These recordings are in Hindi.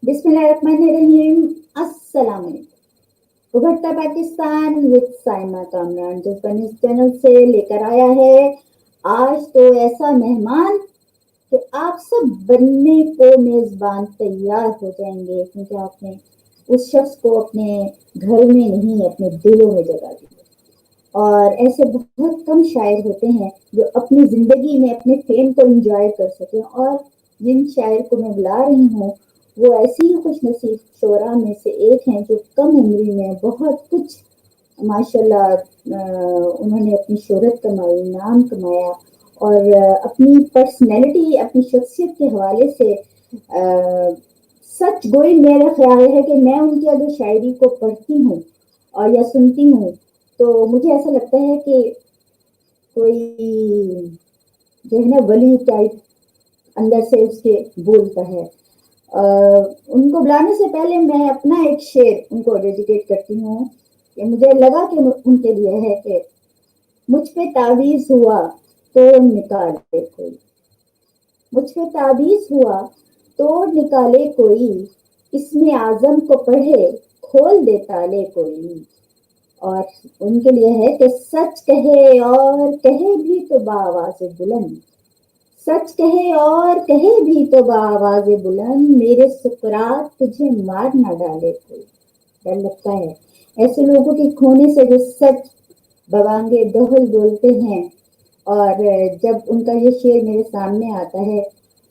बिस्मिल्लाहिर्रहमानिर्रहीम। अस्सलाम वालेकुम। उभरता पाकिस्तान विद साइमा कामरान जिस चैनल से लेकर आया है आज तो ऐसा मेहमान कि आप सब बनने को मेजबान तैयार हो जाएंगे, क्योंकि आपने उस शख्स को अपने घर में नहीं अपने दिलों में जगह दी। और ऐसे बहुत कम शायर होते हैं जो अपनी जिंदगी में अपने फेम को एंजॉय कर सकें, और जिन शायर को मैं बुला रही हूँ वो ऐसी ही खुश नसीब शोरा में से एक हैं जो कम उम्र में बहुत कुछ माशाल्लाह उन्होंने अपनी शोहरत कमाई, नाम कमाया, और अपनी पर्सनैलिटी, अपनी शख्सियत के हवाले से सच गोई मेरा ख्याल है कि मैं उनकी अगर शायरी को पढ़ती हूँ और या सुनती हूँ तो मुझे ऐसा लगता है कि कोई जो है ना वली टाइप अंदर से उसके बोलता है। उनको बुलाने से पहले मैं अपना एक शेर उनको डेडिकेट करती हूँ कि मुझे लगा कि उनके लिए है कि मुझ पे तावीज हुआ तो निकाले कोई, मुझ पे तावीज हुआ तो निकाले कोई, इसमें आजम को पढ़े खोल दे ताले कोई। और उनके लिए है कि सच कहे और कहे भी तो बाआवाज़ बुलंद, सच कहे और कहे भी तो बाआवाज़ बुलंद, मेरे सुकरात तुझे मार ना डाले कोई। डर लगता है ऐसे लोगों के खोने से जो सच बवांगे दोहल बोलते हैं। और जब उनका ये शेर मेरे सामने आता है,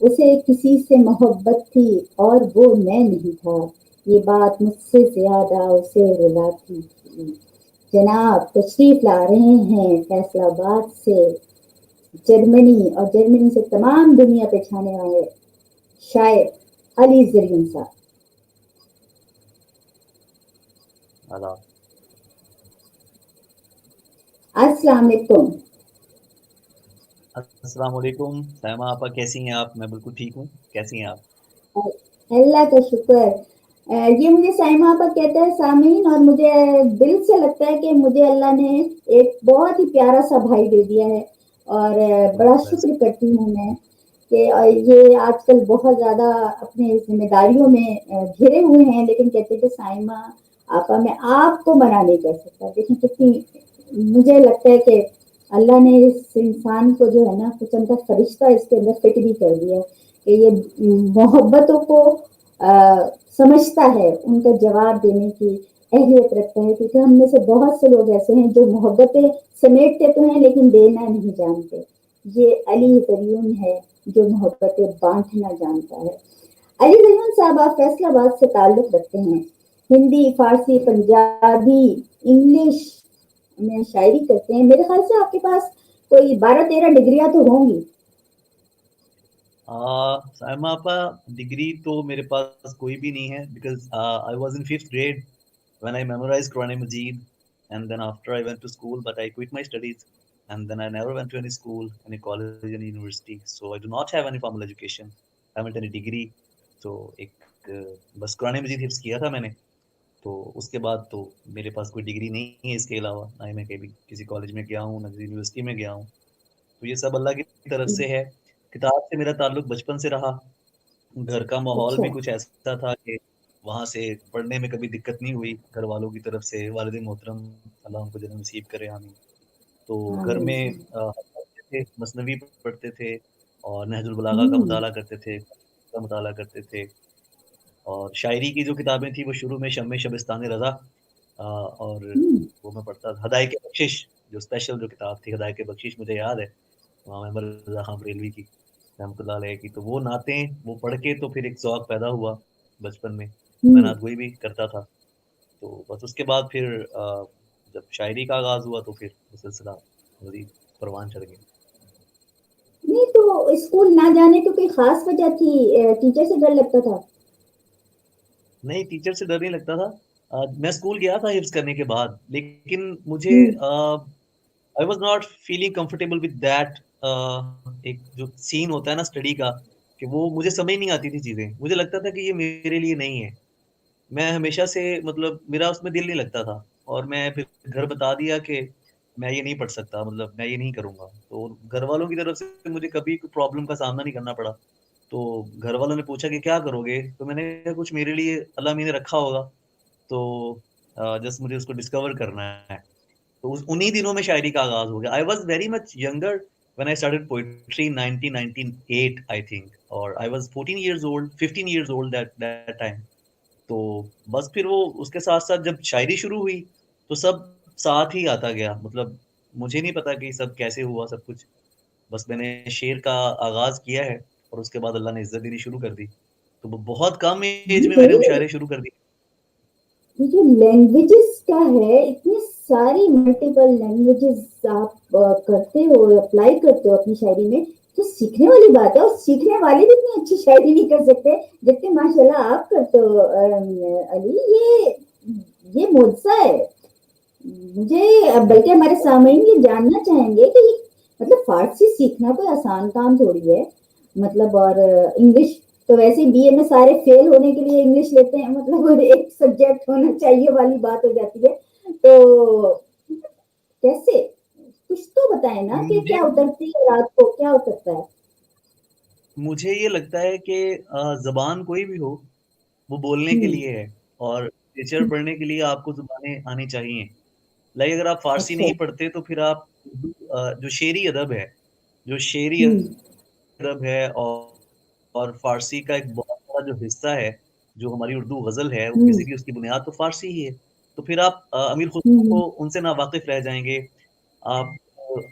उसे किसी से मोहब्बत थी और वो मैं नहीं था, ये बात मुझसे ज्यादा उसे रुलाती थी। जनाब तशरीफ ला रहे हैं फैसलाबाद से जर्मनी, और जर्मनी से तमाम दुनिया पे छाने वाले शायर अली जरीन साहब। आदाब। अस्सलाम वालेकुम। अस्सलाम वालेकुम सायमा आपा, कैसी हैं आप? मैं बिल्कुल ठीक हूँ। कैसी हैं आप? अल्लाह का शुक्र। ये मुझे साइमा आपा कहता है सामीन, और मुझे दिल से लगता है कि मुझे अल्लाह ने एक बहुत ही प्यारा सा भाई दे दिया है। और बड़ा likewise। शुक्र करती हूँ मैं कि ये आजकल बहुत ज्यादा अपने जिम्मेदारियों में घिरे हुए हैं, लेकिन कहते हैं कि साइमा आपा मैं आपको मना नहीं कर सकता। देखिए कितनी मुझे लगता है कि अल्लाह ने इस इंसान को जो है ना कुछ अंदर फरिश्ता इसके अंदर फिट भी कर दिया है कि ये मोहब्बतों को समझता है, उनका जवाब देने की अहलियत रखता है। क्योंकि हम में से बहुत से लोग ऐसे हैं जो मोहब्बतें समेटते तो हैं लेकिन देना नहीं जानते। ये अली जरीन है जो मोहब्बतें बांटना जानता है। अली जरीन साहब आप फैसलाबाद से ताल्लुक रखते हैं। हिंदी, फारसी, पंजाबी, इंग्लिश में शायरी करते हैं। मेरे ख्याल से आपके पास कोई 12-13 डिग्रियां तो होंगी। सायमा आपा, डिग्री तो मेरे पास कोई भी नहीं है, because I was in fifth grade when I memorized Quran Majid, and then after I went to school, but I quit my studies, and then I never went to any school, any college, any university. So I do not have any formal education. I haven't any degree. So एक बस कुरान मजीद हिफ्स किया था मैंने। तो उसके बाद तो मेरे पास कोई डिग्री नहीं है इसके अलावा, ना ही मैं कभी किसी कॉलेज में गया हूँ, ना किसी यूनिवर्सिटी में गया हूँ। तो ये सब अल्लाह की तरफ से है। किताब से मेरा ताल्लुक बचपन से रहा। घर का माहौल अच्छा। भी कुछ ऐसा था कि वहाँ से पढ़ने में कभी दिक्कत नहीं हुई। घर वालों की तरफ से वालिद मोहतरम, अल्लाह उनको जन्नत नसीब करे, आमीन। तो घर आमीन। में पढ़ते थे, मसनवी पढ़ते थे, और नहजुल बलागा का हम्म। मुताला करते थे, का मुताला करते थे। और शायरी की जो किताबें थी वो शुरू में शम्मे शबिस्तान रज़ा, और हम्म। वो मैं पढ़ता था। हदायक़ बख्शिश जो स्पेशल जो किताब थी, हदायक़ बख्शिश मुझे याद है, वहाँ मेमर रज़ा ख़ान बरेलवी की रहमतुल्लाह अलैह की। तो वो नातें वो पढ़ के तो फिर एक ज़ौक़ पैदा हुआ बचपन में। मैं हम्म। नात गोई भी करता था। तो बस उसके बाद फिर जब शायरी का आगाज़ हुआ तो फिर वो सिलसिला मज़ीद परवान चढ़ गया। नहीं तो स्कूल ना जाने की कोई खास वजह थी? टीचर से डर लगता था? नहीं, टीचर से डर नहीं लगता था। मैं स्कूल गया था हिफ्ज़ करने के बाद, लेकिन मुझे hmm. I was not feeling comfortable with that. एक जो सीन होता है ना स्टडी का, कि वो मुझे समझ नहीं आती थी चीज़ें। मुझे लगता था कि ये मेरे लिए नहीं है। मैं हमेशा से मतलब मेरा उसमें दिल नहीं लगता था, और मैं फिर घर बता दिया कि मैं ये नहीं पढ़ सकता, मतलब मैं ये नहीं करूँगा। तो घर वालों की तरफ से मुझे कभी कोई प्रॉब्लम का सामना नहीं करना पड़ा। तो घर वालों ने पूछा कि क्या करोगे? तो मैंने कहा कुछ मेरे लिए अल्लाह मियाँ ने रखा होगा, तो जस्ट मुझे उसको डिस्कवर करना है। तो उस उन्हीं दिनों में शायरी का आगाज़ हो गया। I was very much younger when I started poetry in 1998 I think, और I was 14 years old, 15 years old that that time. तो बस फिर वो उसके साथ-साथ जब शायरी शुरू हुई, तो सब साथ ही आता गया। मतलब मुझे नहीं पता कि सब कैसे हुआ सब कुछ। बस मैंने शेर का आगाज़ किया है और उसके बाद अल्लाह ने इज़्ज़त देनी शुरू कर दी। तो वो बहुत कम एज में मैंने भाई, मुशायरे शुरू कर दिए। ये जो लैंग्वेजेस का है, इतनी सारी मल्टीपल लैंग्वेजेस आप करते हो, अप्लाई करते हो अपनी शायरी में, तो सीखने वाली बात है। और सीखने वाले भी इतनी अच्छी शायरी नहीं कर सकते जितने माशाल्लाह आप करते हो अली। ये मुझसा है मुझे। बल्कि हमारे सामईन ये जानना चाहेंगे कि मतलब फारसी सीखना कोई आसान काम थोड़ी है। मतलब और इंग्लिश तो वैसे बीए में सारे फेल होने के लिए इंग्लिश लेते हैं, मतलब और एक सब्जेक्ट होना चाहिए वाली बात हो जाती है। तो कैसे, कुछ तो बताए ना कि मुझे क्या उतरती है रात को, क्या उतरता है। मुझे ये लगता है कि ज़बान कोई भी हो, वो बोलने के हम्म। लिए है, और लिटरेचर पढ़ने के लिए आपको ज़ुबानें आनी चाहिए। लाइक अगर आप फ़ारसी अच्छा। नहीं पढ़ते तो फिर आप उर्दू जो शेरी अदब है, जो शेरी हम्म। अदब है, और फ़ारसी का एक बहुत बड़ा जो हिस्सा है, जो हमारी उर्दू ग़ज़ल है, वो हम्म। बेसिकली उसकी बुनियाद तो फ़ारसी ही है। तो फिर आप अमीर खुसरो हम्म। को उनसे नावाकिफ़ रह जाएँगे, आप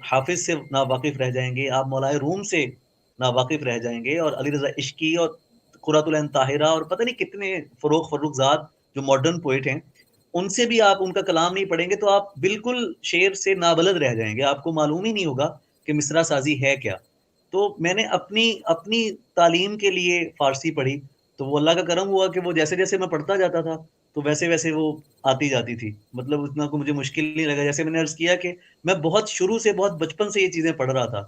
हाफ़िज़ से नावाकिफ़ रह जाएँगे, आप मौलाए रूम से नावाकिफ़ रह जाएँगे, और अली रज़ा इश्की और क़ुर्रतुल ऐन ताहिरा और पता नहीं कितने फ़र्रुख़ज़ाद जो मॉडर्न पोएट हैं, उनसे भी आप उनका कलाम नहीं पढ़ेंगे तो आप बिल्कुल शेर से नाबलद रह जाएँगे। आपको मालूम ही नहीं होगा कि मिसरा साज़ी है क्या? तो मैंने अपनी अपनी तालीम के लिए फ़ारसी पढ़ी, तो वो अल्लाह का करम हुआ कि वो जैसे-जैसे मैं पढ़ता जाता था, तो वैसे-वैसे वो आती जाती थी। मतलब उतना को मुझे मुश्किल नहीं लगा। जैसे मैंने अर्ज़ किया कि मैं बहुत शुरू से, बहुत बचपन से ये चीज़ें पढ़ रहा था।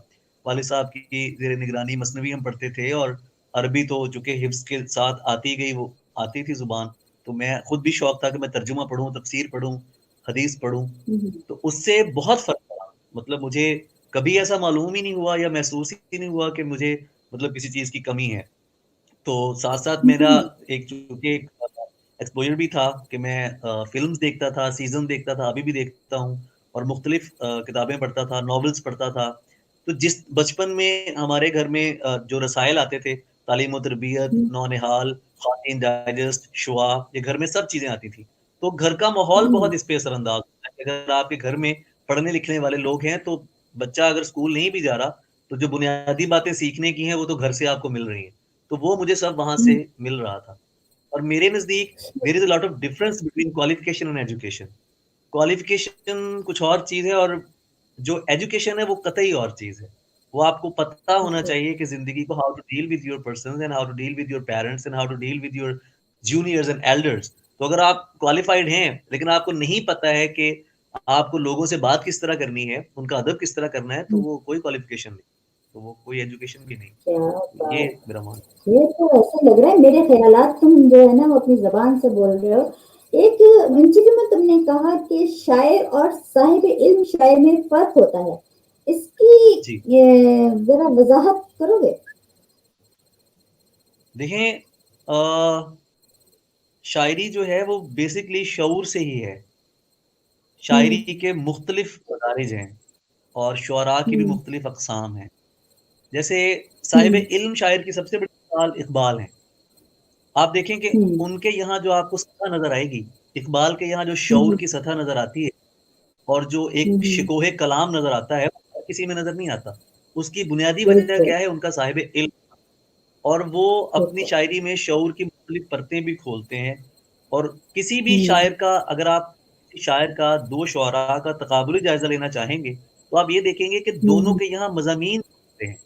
वालिद साहब की ज़ेर निगरानी मसनवी हम पढ़ते थे, और अरबी तो चूँकि हिफ्ज़ के साथ आती गई, वो आती थी ज़ुबान, तो मैं खुद भी शौक था कि मैं तर्जुमा पढ़ूँ, तफ़सीर पढ़ूँ, हदीस पढ़ूँ। हम्म। तो उससे बहुत फ़र्क पड़ा। मतलब मुझे कभी ऐसा मालूम ही नहीं हुआ या महसूस ही नहीं हुआ कि मुझे मतलब किसी चीज़ की कमी है। तो साथ-साथ मेरा हम्म। एक चूँकि एक एक्सपोज़र भी था कि मैं फ़िल्म्स देखता था, सीज़न देखता था, अभी भी देखता हूँ, और मुख्तलिफ़ किताबें पढ़ता था, नॉवेल्स पढ़ता था। तो जिस बचपन में हमारे घर में जो रसायल आते थे, तालीम और तरबियत, हम्म। नौनिहाल, ख़वातीन डाइजेस्ट, शुआ, ये घर में सब चीज़ें आती थी। तो घर का माहौल हम्म। बहुत इस पे असरअंदाज़ होता है कि अगर आपके घर में पढ़ने-लिखने वाले लोग हैं, तो बच्चा अगर स्कूल नहीं भी जा रहा, तो जो बुनियादी बातें सीखने की हैं, वो तो घर से आपको मिल रही हैं। तो वो मुझे सब वहाँ से हम्म। मिल रहा था। और मेरे नज़दीक there is a lot of difference between qualification and education. Qualification कुछ और चीज़ है, और जो एजुकेशन है वो कतई और चीज़ है। वो आपको पता होना अच्छा। चाहिए कि ज़िंदगी को how to deal with your persons and how to deal with your parents and how to deal with your juniors and elders. तो अगर आप क्वालिफ़ाइड हैं, लेकिन आपको नहीं पता है कि आपको लोगों से बात किस तरह करनी है, उनका अदब किस तरह करना है, तो हम्म। वो कोई क्वालिफ़िकेशन नहीं, तो वो कोई एजुकेशन भी नहीं। क्या ये बात। मेरा मानना है। ये तो ऐसा लग रहा है मेरे ख्यालात तुम जो है ना वो अपनी जबान से बोल रहे हो। एक इंटरव्यू में तुमने कहा कि शायर और साहिब इल्म शायर में फर्क होता है, इसकी जी। जरा वजाहत करोगे। देखें, शायरी जो है वो बेसिकली शऊर से ही है। शायरी हम्म। के मुख्तलिफ मदारिज हैं, और शुअरा की भी हम्म। मुख्तलिफ अक़साम हैं। जैसे साहिब हम्म। इल्म शायर की सबसे बड़ी मिसाल इक़बाल है। आप देखें कि हम्म। उनके यहाँ जो आपको सतह नज़र आएगी, इक़बाल के यहाँ जो शऊर हम्म। की सतह नज़र आती है, और जो एक हम्म। शिकोहे कलाम नज़र आता है, वो किसी में नज़र नहीं आता। उसकी बुनियादी वजह बिल्कुल। क्या है? उनका साहिब इल्म, और वो अपनी बिल्कुल। शायरी में शऊर की मुख्तलिफ परतें भी खोलते हैं। और किसी भी हम्म। शायर का, अगर आप किसी शायर का 2 शुअरा का तक़ाबुली जायज़ा लेना चाहेंगे, तो आप ये देखेंगे कि दोनों हम्म। के यहाँ मज़ामीन होते हैं।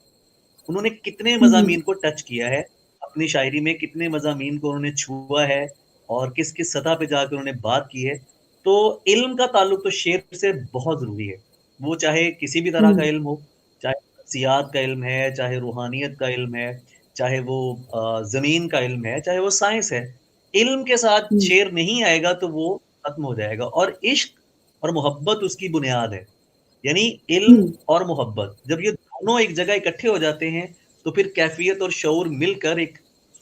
उन्होंने कितने हम्म। मज़ामीन को टच किया है, अपनी शायरी में कितने मज़ामीन को उन्होंने छुआ है, और किस-किस सतह पे जाकर उन्होंने बात की है। तो इल्म का ताल्लुक तो शेर से बहुत ज़रूरी है। वो चाहे किसी भी तरह का हम्म। इल्म हो, चाहे नफ्सियात का इल्म है, चाहे रूहानियत का इल्म है, चाहे वो ज़मीन का इल्म है, चाहे वो साइंस है। इल्म के साथ हम्म। शेर नहीं आएगा तो वो खत्म हो जाएगा, और इश्क और मोहब्बत उसकी बुनियाद है। यानी इल्म हम्म। और मोहब्बत, जब ये दोनों एक जगह इकट्ठे हो जाते हैं, तो फिर कैफियत और शऊर मिलकर एक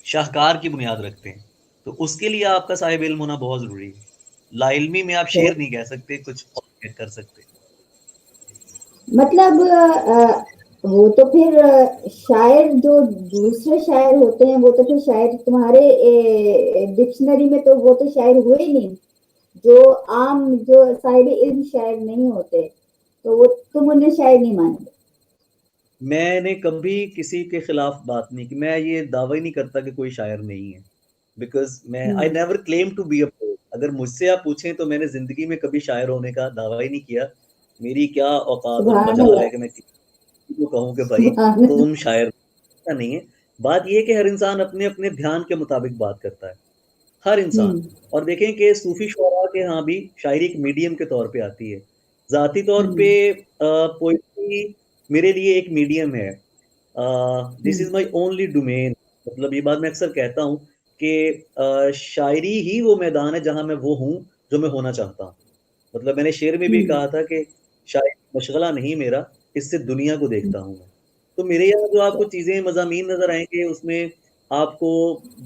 शाहकार की बुनियाद रखते हैं। तो उसके लिए आपका साहिब इल्म होना बहुत ज़रूरी है। लाइल्मी में आप शेर नहीं कह सकते, कुछ और कर सकते। मतलब वो तो फिर शायर जो दूसरे शायर होते हैं वो तो फिर शायर तुम्हारे डिक्शनरी में तो वो तो शायर हुए ही नहीं, जो आम जो साहिब इल्म शायर नहीं होते, तो वो तुम उन्हें शायर नहीं मानते। मैंने कभी किसी के खिलाफ बात नहीं की, मैं ये दावा ही नहीं करता कि कोई शायर नहीं है, बिकॉज मैं I hmm. Never claim to be a poet. अगर मुझसे आप पूछें तो मैंने जिंदगी में कभी शायर होने का दावा ही नहीं किया। मेरी क्या औकात और सुभान मजाल अल्लाह। है कि मैं किसी को कहूँ कि भाई सुभान अल्लाह। तुम शायर। ऐसा नहीं है। बात यह है कि हर इंसान अपने अपने ध्यान के मुताबिक बात करता है, हर इंसान। हम्म। और देखें कि सूफी शुरा के यहाँ भी शायरी एक मीडियम के तौर पे आती है। ज़ाती तौर पे हम्म। पोइट्री मेरे लिए एक मीडियम है। This hmm. Is my only domain. मतलब ये बात मैं अक्सर कहता हूँ कि शायरी ही वो मैदान है जहाँ मैं वो हूँ जो मैं होना चाहता हूँ। मतलब मैंने शेर में भी हम्म। कहा था कि शायद मशगला नहीं मेरा, इससे दुनिया को देखता हूँ मैं। तो मेरे यहाँ जो आपको चीज़ें मज़ामीन नज़र आएँगे, उसमें आपको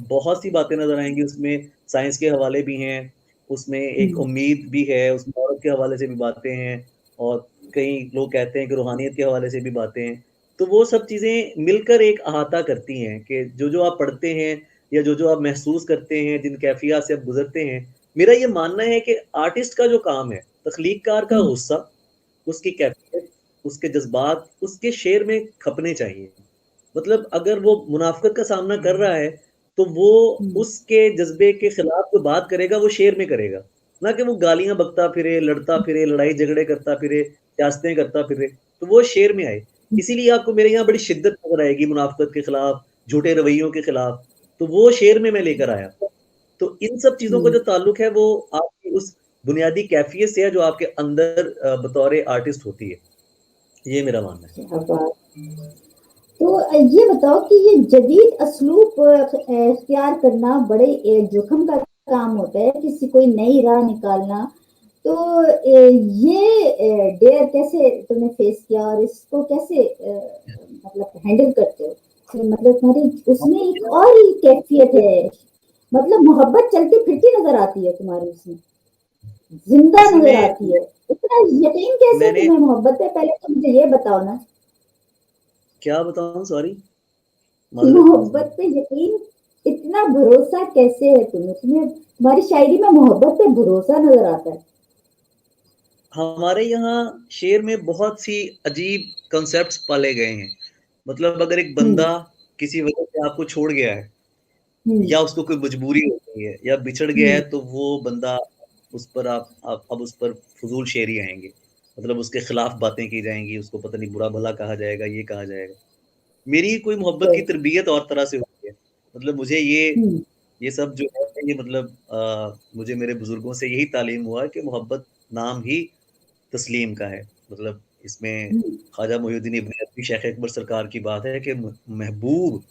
बहुत सी बातें नज़र आएँगी। उसमें साइंस के हवाले भी हैं, उसमें एक हम्म। उम्मीद भी है, उसमें औरत के हवाले से भी बातें हैं, और कई लोग कहते हैं कि रूहानियत के हवाले से भी बातें हैं। तो वो सब चीज़ें मिलकर एक अहाता करती हैं कि जो-जो आप पढ़ते हैं या जो-जो आप महसूस करते हैं, जिन कैफ़ियत से आप गुज़रते हैं, मेरा ये मानना है कि आर्टिस्ट का जो काम है, तख्लीक़कार का हम्म। गुस्सा, उसकी कैफ़ियत, उसके जज़्बात, उसके शेर में खपने चाहिए। मतलब अगर वो मुनाफ़िक़त का सामना कर रहा है, तो वो हम्म। उसके जज़्बे के खिलाफ़ जो बात करेगा, वो शेर में करेगा। ना कि वो गालियाँ बकता फिरे, लड़ता फिरे, लड़ाई-झगड़े करता फिरे, सियासतें करता फिरे, तो वो शेर में आए। इसीलिए आपको मेरे यहाँ बड़ी शिद्दत नज़र आएगी मुनाफ़िक़त के खिलाफ़, झूठे रवैयों के खिलाफ़, तो वो शेर में मैं लेकर आया। तो इन सब चीज़ों का हम्म। जो ताल्लुक है, वो आपकी उस बुनियादी कैफ़ियत से है, जो आपके अंदर बतौर आर्टिस्ट होती है। ये मेरा मानना है। क्या बात। तो ये बताओ कि ये जदीद असलूब इख्तियार करना बड़े जोखिम का काम होता है, किसी कोई नई राह निकालना। तो ये डेयर कैसे तुमने फेस किया और इसको कैसे मतलब हैंडल करते हो? तो मतलब तुम्हारी उसमें एक और ही कैफियत है, मतलब मोहब्बत चलती फिरती नजर आती है तुम्हारी उसमें, जिंदा नजर इसमें आती है। इतना यकीन कैसे मैंने तुम्हें मोहब्बत है, पहले तो मुझे ये बताओ ना। क्या बताऊँ, सॉरी, माज़रत है इसमें। मोहब्बत पे यकीन, इतना भरोसा कैसे है तुम्हें? तुम्हें तुम्हारी शायरी में मोहब्बत पे भरोसा नजर आता है। हमारे यहाँ शेर में बहुत सी अजीब कॉन्सेप्ट्स पाले गए हैं। मतलब अगर एक हम्म। बंदा किसी वजह से आपको छोड़ गया है, हम्म। या उसको कोई मजबूरी हो गई है, या बिछड़ गया है, हम्म। तो वो बंदा उस पर आप अब उस पर फजूल शेरी आएंगे। मतलब उसके खिलाफ बातें की जाएंगी, उसको पता नहीं बुरा भला कहा जाएगा, ये कहा जाएगा। मेरी कोई मोहब्बत की तो तरबियत और तरह से हुई है। मतलब मुझे हम्म। ये सब जो है, ये मतलब मुझे मेरे बुजुर्गों से यही तालीम हुआ कि मोहब्बत नाम ही तस्लीम का है। मतलब इसमें हम्म। ख्वाजा मोहिउद्दीन इब्न अरबी शेख अकबर सरकार की बात है कि महबूब,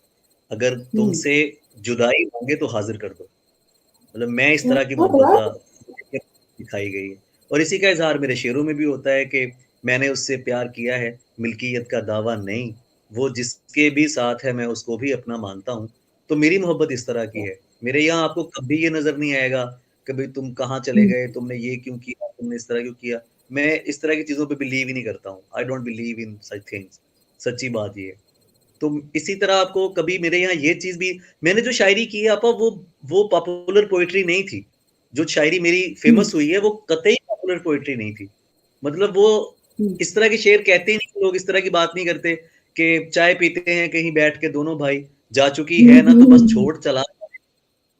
अगर हम्म। तुमसे जुदाई मांगे तो हाजिर कर दो। मतलब मैं इस क्या तरह की मोहब्बत बात। का दिखाई गई है। और इसी का इजहार मेरे शेरों में भी होता है कि मैंने उससे प्यार किया है, मिल्कियत का दावा नहीं, वो जिसके भी साथ है मैं उसको भी अपना मानता हूँ। तो मेरी मोहब्बत इस तरह की है। मेरे यहाँ आपको कभी ये नजर नहीं आएगा कि भाई तुम कहाँ चले हम्म। गए, तुमने ये क्यों किया, तुमने इस तरह क्यों किया। मैं इस तरह की चीजों पे बिलीव ही नहीं करता हूँ। I don't believe in such things. सच्ची बात ये है। तो इसी तरह आपको कभी मेरे यहाँ ये चीज भी, मैंने जो शायरी की है आपा, वो पॉपुलर पोइट्री नहीं थी। जो शायरी मेरी हम्म। फेमस हुई है, वो कतई पॉपुलर पोइट्री नहीं थी। मतलब वो हम्म। इस तरह के शेर कहते ही नहीं, लोग इस तरह की बात नहीं करते कि चाय पीते हैं कहीं बैठ के दोनों भाई, जा चुकी है ना तो बस हम्म। छोड़ चला।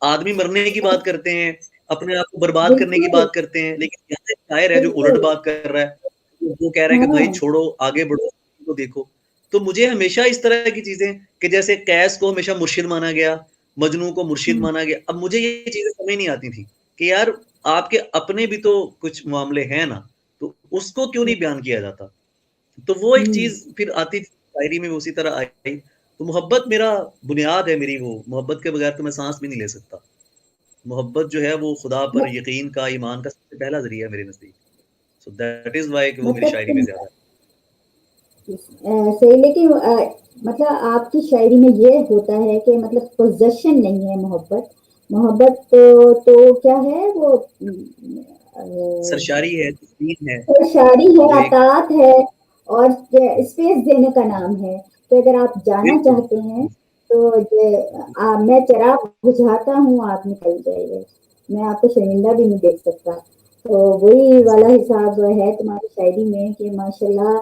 आदमी मरने की बात करते हैं, अपने आप को बर्बाद करने की बिल्कुल। बात करते हैं, लेकिन यहाँ एक शायर है जो उलट बिल्कुल। बात कर रहा है। वो कह रहा है कि भाई हाँ। छोड़ो, आगे बढ़ो, तो देखो। तो मुझे हमेशा इस तरह की चीजें, कि जैसे कैस को हमेशा मुर्शिद माना गया, मजनू को मुर्शिद हम्म। माना गया, अब मुझे ये चीजें समझ नहीं आती थी कि यार आपके अपने भी तो कुछ मामले हैं ना, तो उसको क्यों नहीं बयान किया जाता। तो वो एक हम्म। चीज फिर आती थी शायरी में, उसी तरह आई। तो मोहब्बत मेरा बुनियाद है मेरी, वो मोहब्बत के बगैर तो मैं सांस भी नहीं ले सकता। मोहब्बत जो है वो खुदा पर मत- यकीन का, ईमान का सबसे पहला ज़रिया है मेरे नज़दीक। सो दैट इज़ व्हाई कि वो मेरी मतलब शायरी में तुम ज़्यादा है। सही, लेकिन मतलब आपकी शायरी में ये होता है कि मतलब पोजेशन नहीं है मोहब्बत। मोहब्बत तो क्या है वो सरशारी है, तस्वीर है, शायरी है, वो एक अतात है, और स्पेस देने का नाम है। तो अगर आप जाना बिल्कुल चाहते हैं तो मैं चिराग बुझाता हूँ, आप निकल जाइए, मैं आपको शर्मिंदा भी नहीं देख सकता। तो वही वाला हिसाब है तुम्हारी शायरी में कि माशाल्लाह।